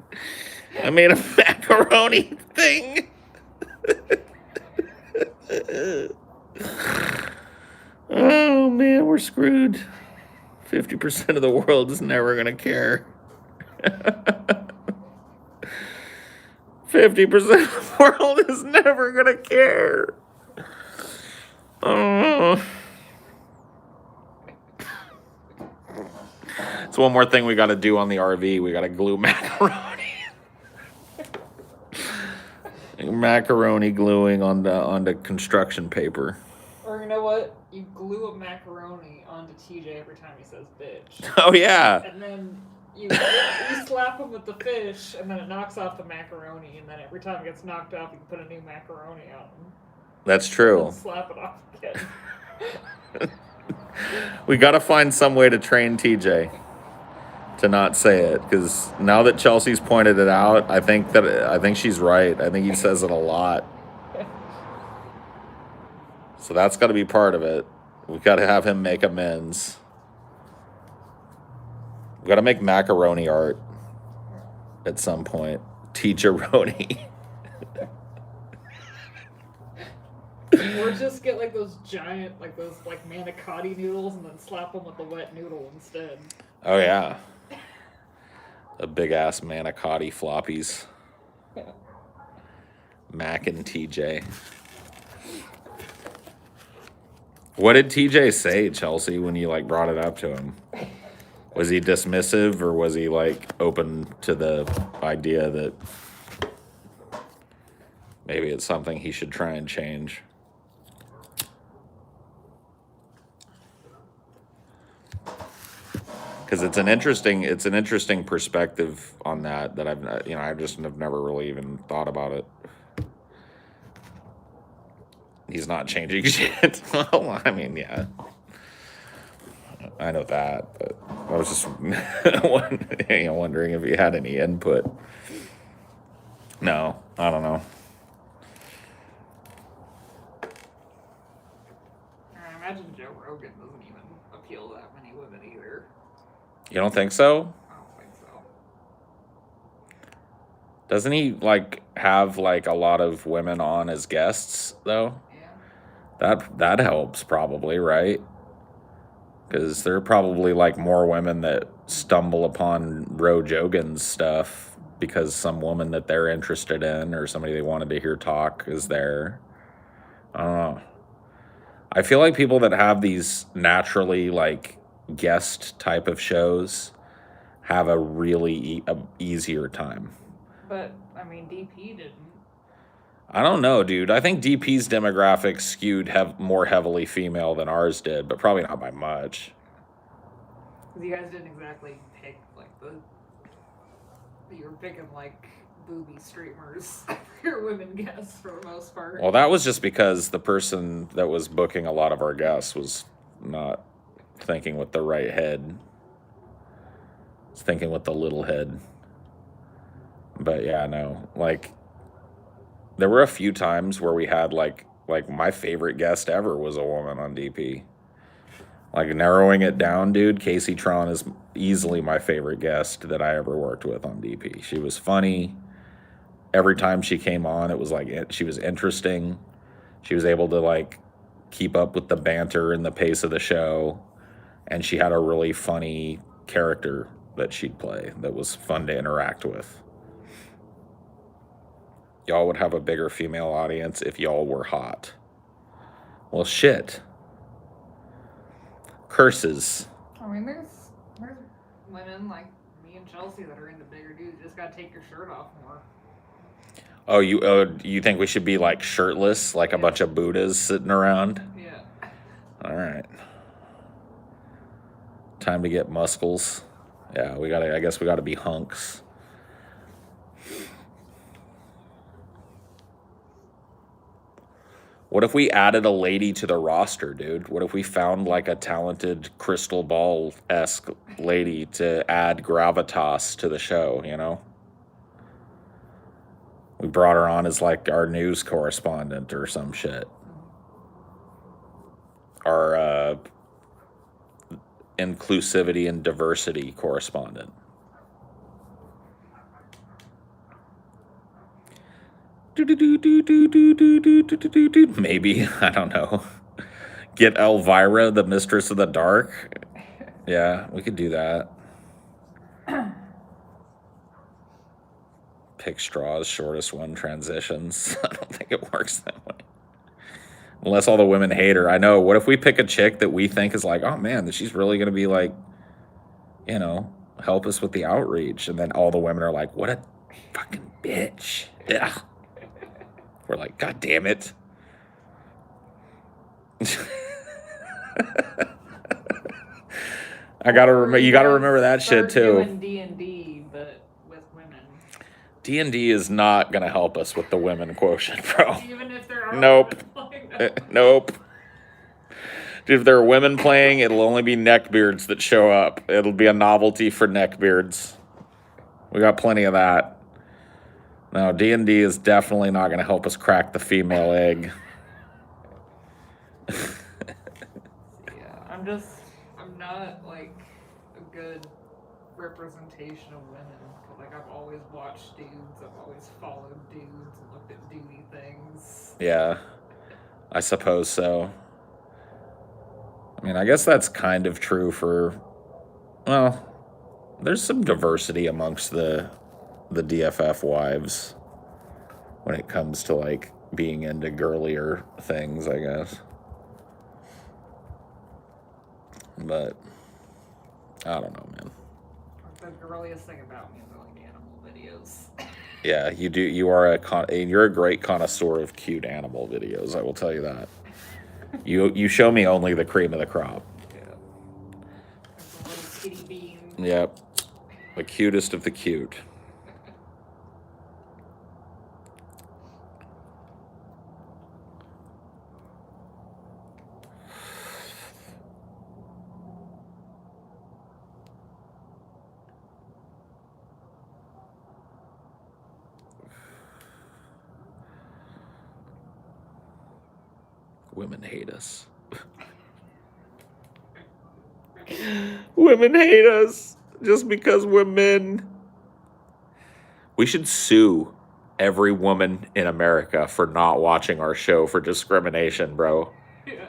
I made a macaroni thing. Oh, man, we're screwed. 50% of the world is never going to care. 50% of the world is never going to care. Oh. It's one more thing we got to do on the RV. We got to glue macaroni. Macaroni gluing onto construction paper. Or you know what? You glue a macaroni onto TJ every time he says bitch. Oh, yeah. And then you slap him with the fish, and then it knocks off the macaroni, and then every time it gets knocked off, you can put a new macaroni on him. That's true. And slap it off again. We got to find some way to train TJ to not say it, because now that Chelsea's pointed it out, I think she's right. I think he says it a lot. So that's got to be part of it. We've got to have him make amends. We gotta make macaroni art at some point. Teacheroni. Or just get like those giant, like those like manicotti noodles, and then slap them with the wet noodle instead. Oh yeah. The big ass manicotti floppies. Mac and TJ. What did TJ say, Chelsea, when you like brought it up to him? Was he dismissive, or was he like open to the idea that maybe it's something he should try and change? Because it's an interesting perspective on that I just have never really even thought about it. He's not changing shit. Well, I mean, yeah, I know that, but I was just wondering if he had any input. No, I don't know. I imagine Joe Rogan doesn't even appeal to that many women either. You don't think so? I don't think so. Doesn't he like have like a lot of women on as guests though? Yeah. That helps probably, right? Because there are probably like more women that stumble upon Ro Jogan's stuff because some woman that they're interested in or somebody they wanted to hear talk is there. I don't know. I feel like people that have these naturally like guest type of shows have a really easier time. But I mean, DP didn't. I don't know, dude. I think DP's demographics skewed more heavily female than ours did, but probably not by much. Because you guys didn't exactly pick like you were picking like booby streamers for your women guests for the most part. Well, that was just because the person that was booking a lot of our guests was not thinking with the right head. It's thinking with the little head. But yeah, no, like there were a few times where we had like my favorite guest ever was a woman on DP. Like narrowing it down, dude, Casey Tron is easily my favorite guest that I ever worked with on DP. She was funny. Every time she came on, it was like she was interesting. She was able to like keep up with the banter and the pace of the show, and she had a really funny character that she'd play that was fun to interact with. Y'all would have a bigger female audience if y'all were hot. Well, shit. Curses. I mean, there's women like me and Chelsea that are into bigger dudes. You just gotta take your shirt off more. Oh, you think we should be like shirtless, like a bunch of Buddhas sitting around? Yeah. All right. Time to get muscles. Yeah, I guess we gotta be hunks. What if we added a lady to the roster, dude? What if we found like a talented crystal ball-esque lady to add gravitas to the show, you know? We brought her on as like our news correspondent or some shit. Our inclusivity and diversity correspondent. Maybe, I don't know. Get Elvira, the Mistress of the Dark. Yeah, we could do that. Pick straws, shortest one transitions. I don't think it works that way. Unless all the women hate her. I know. What if we pick a chick that we think is like, oh man, that she's really going to be like, you know, help us with the outreach. And then all the women are like, what a fucking bitch. Yeah. We're like, God damn it. You gotta remember that shit too. D&D, but with women. D&D is not gonna help us with the women quotient, bro. Even if there are nope. women playing. Nope. If there are women playing, it'll only be neckbeards that show up. It'll be a novelty for neckbeards. We got plenty of that. No, D&D is definitely not going to help us crack the female egg. Yeah, I'm not like a good representation of women. Like, I've always watched dudes, I've always followed dudes and looked at duty things. Yeah, I suppose so. I mean, I guess that's kind of true for, well, there's some diversity amongst the DFF wives when it comes to like being into girlier things, I guess. But I don't know, man. The girliest thing about me is I like animal videos. Yeah, you do. You're a great connoisseur of cute animal videos. I will tell you that. You show me only the cream of the crop. Yeah. There's a little kitty bean. Yep, the cutest of the cute. Women hate us. Women hate us just because we're men. We should sue every woman in America for not watching our show for discrimination, bro. Yeah.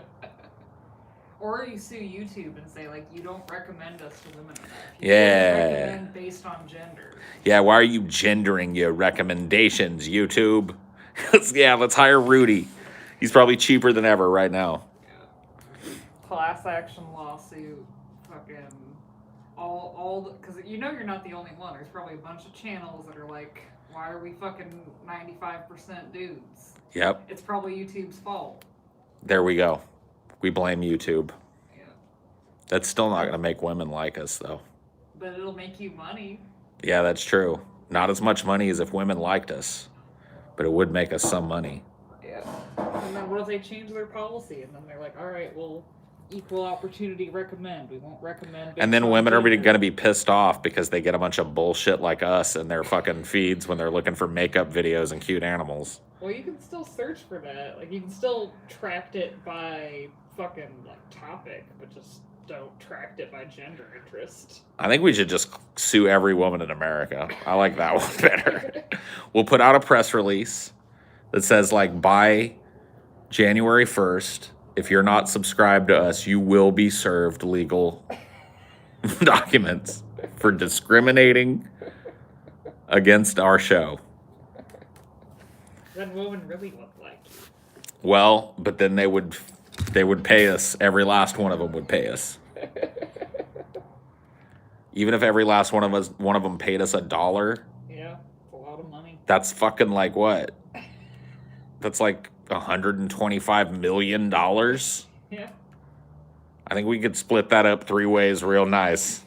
Or you sue YouTube and say, like, you don't recommend us to women enough. You recommend based on gender. Yeah, why are you gendering your recommendations, YouTube? Yeah, let's hire Rudy. He's probably cheaper than ever right now. Yeah. Class action lawsuit. Fucking all because you know you're not the only one. There's probably a bunch of channels that are like, why are we fucking 95% dudes? Yep. It's probably YouTube's fault. There we go. We blame YouTube. Yeah. That's still not going to make women like us, though. But it'll make you money. Yeah, that's true. Not as much money as if women liked us, but it would make us some money. Yeah. And then what if they change their policy and then they're like, all right, well, equal opportunity recommend. We won't recommend. And then women are going to be pissed off because they get a bunch of bullshit like us in their fucking feeds when they're looking for makeup videos and cute animals. Well, you can still search for that. Like, you can still track it by fucking, like, topic, but just don't track it by gender interest. I think we should just sue every woman in America. I like that one better. We'll put out a press release that says, like, by January 1st, if you're not subscribed to us, you will be served legal documents for discriminating against our show. Then women really look like you. Well, but then they would pay us. Every last one of them would pay us. Even if every last one of them paid us $1. Yeah, it's a lot of money. That's fucking like what? That's like $125 million. Yeah. I think we could split that up 3 ways real nice.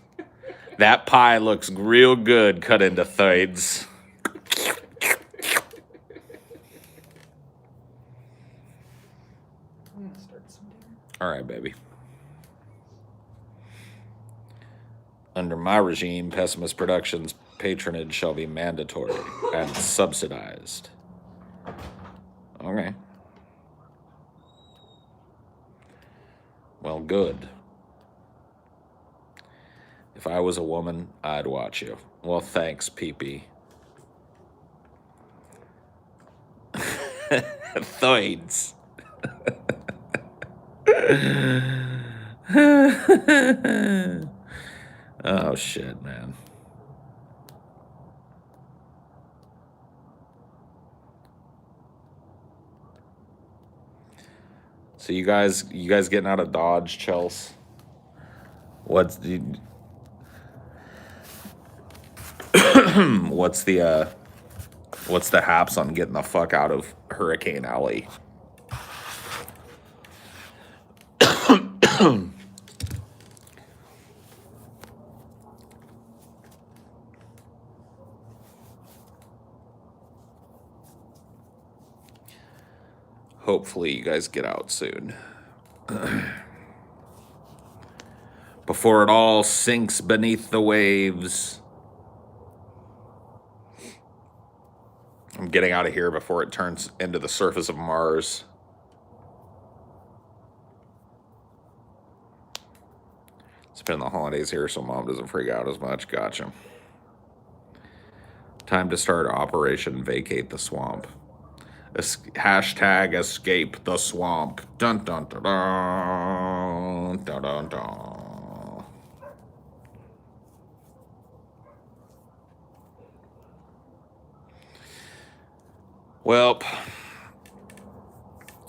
That pie looks real good cut into thirds. I'm gonna start some dinner. All right, baby. Under my regime, Pessimist Productions patronage shall be mandatory and subsidized. Okay. Well, good. If I was a woman, I'd watch you. Well, thanks, PP. Thoids. Oh, shit, man. So you guys getting out of Dodge, Chels? What's the haps on getting the fuck out of Hurricane Alley? Hopefully you guys get out soon. Before it all sinks beneath the waves. I'm getting out of here before it turns into the surface of Mars. It's been during the holidays here, so Mom doesn't freak out as much. Gotcha. Time to start Operation Vacate the Swamp. Hashtag escape the swamp. Dun dun dun dun dun dun dun. Well,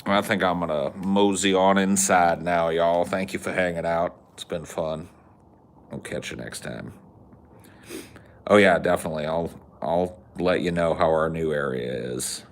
I think I'm gonna mosey on inside now, y'all. Thank you for hanging out. It's been fun. I'll catch you next time. Oh yeah, definitely. I'll let you know how our new area is.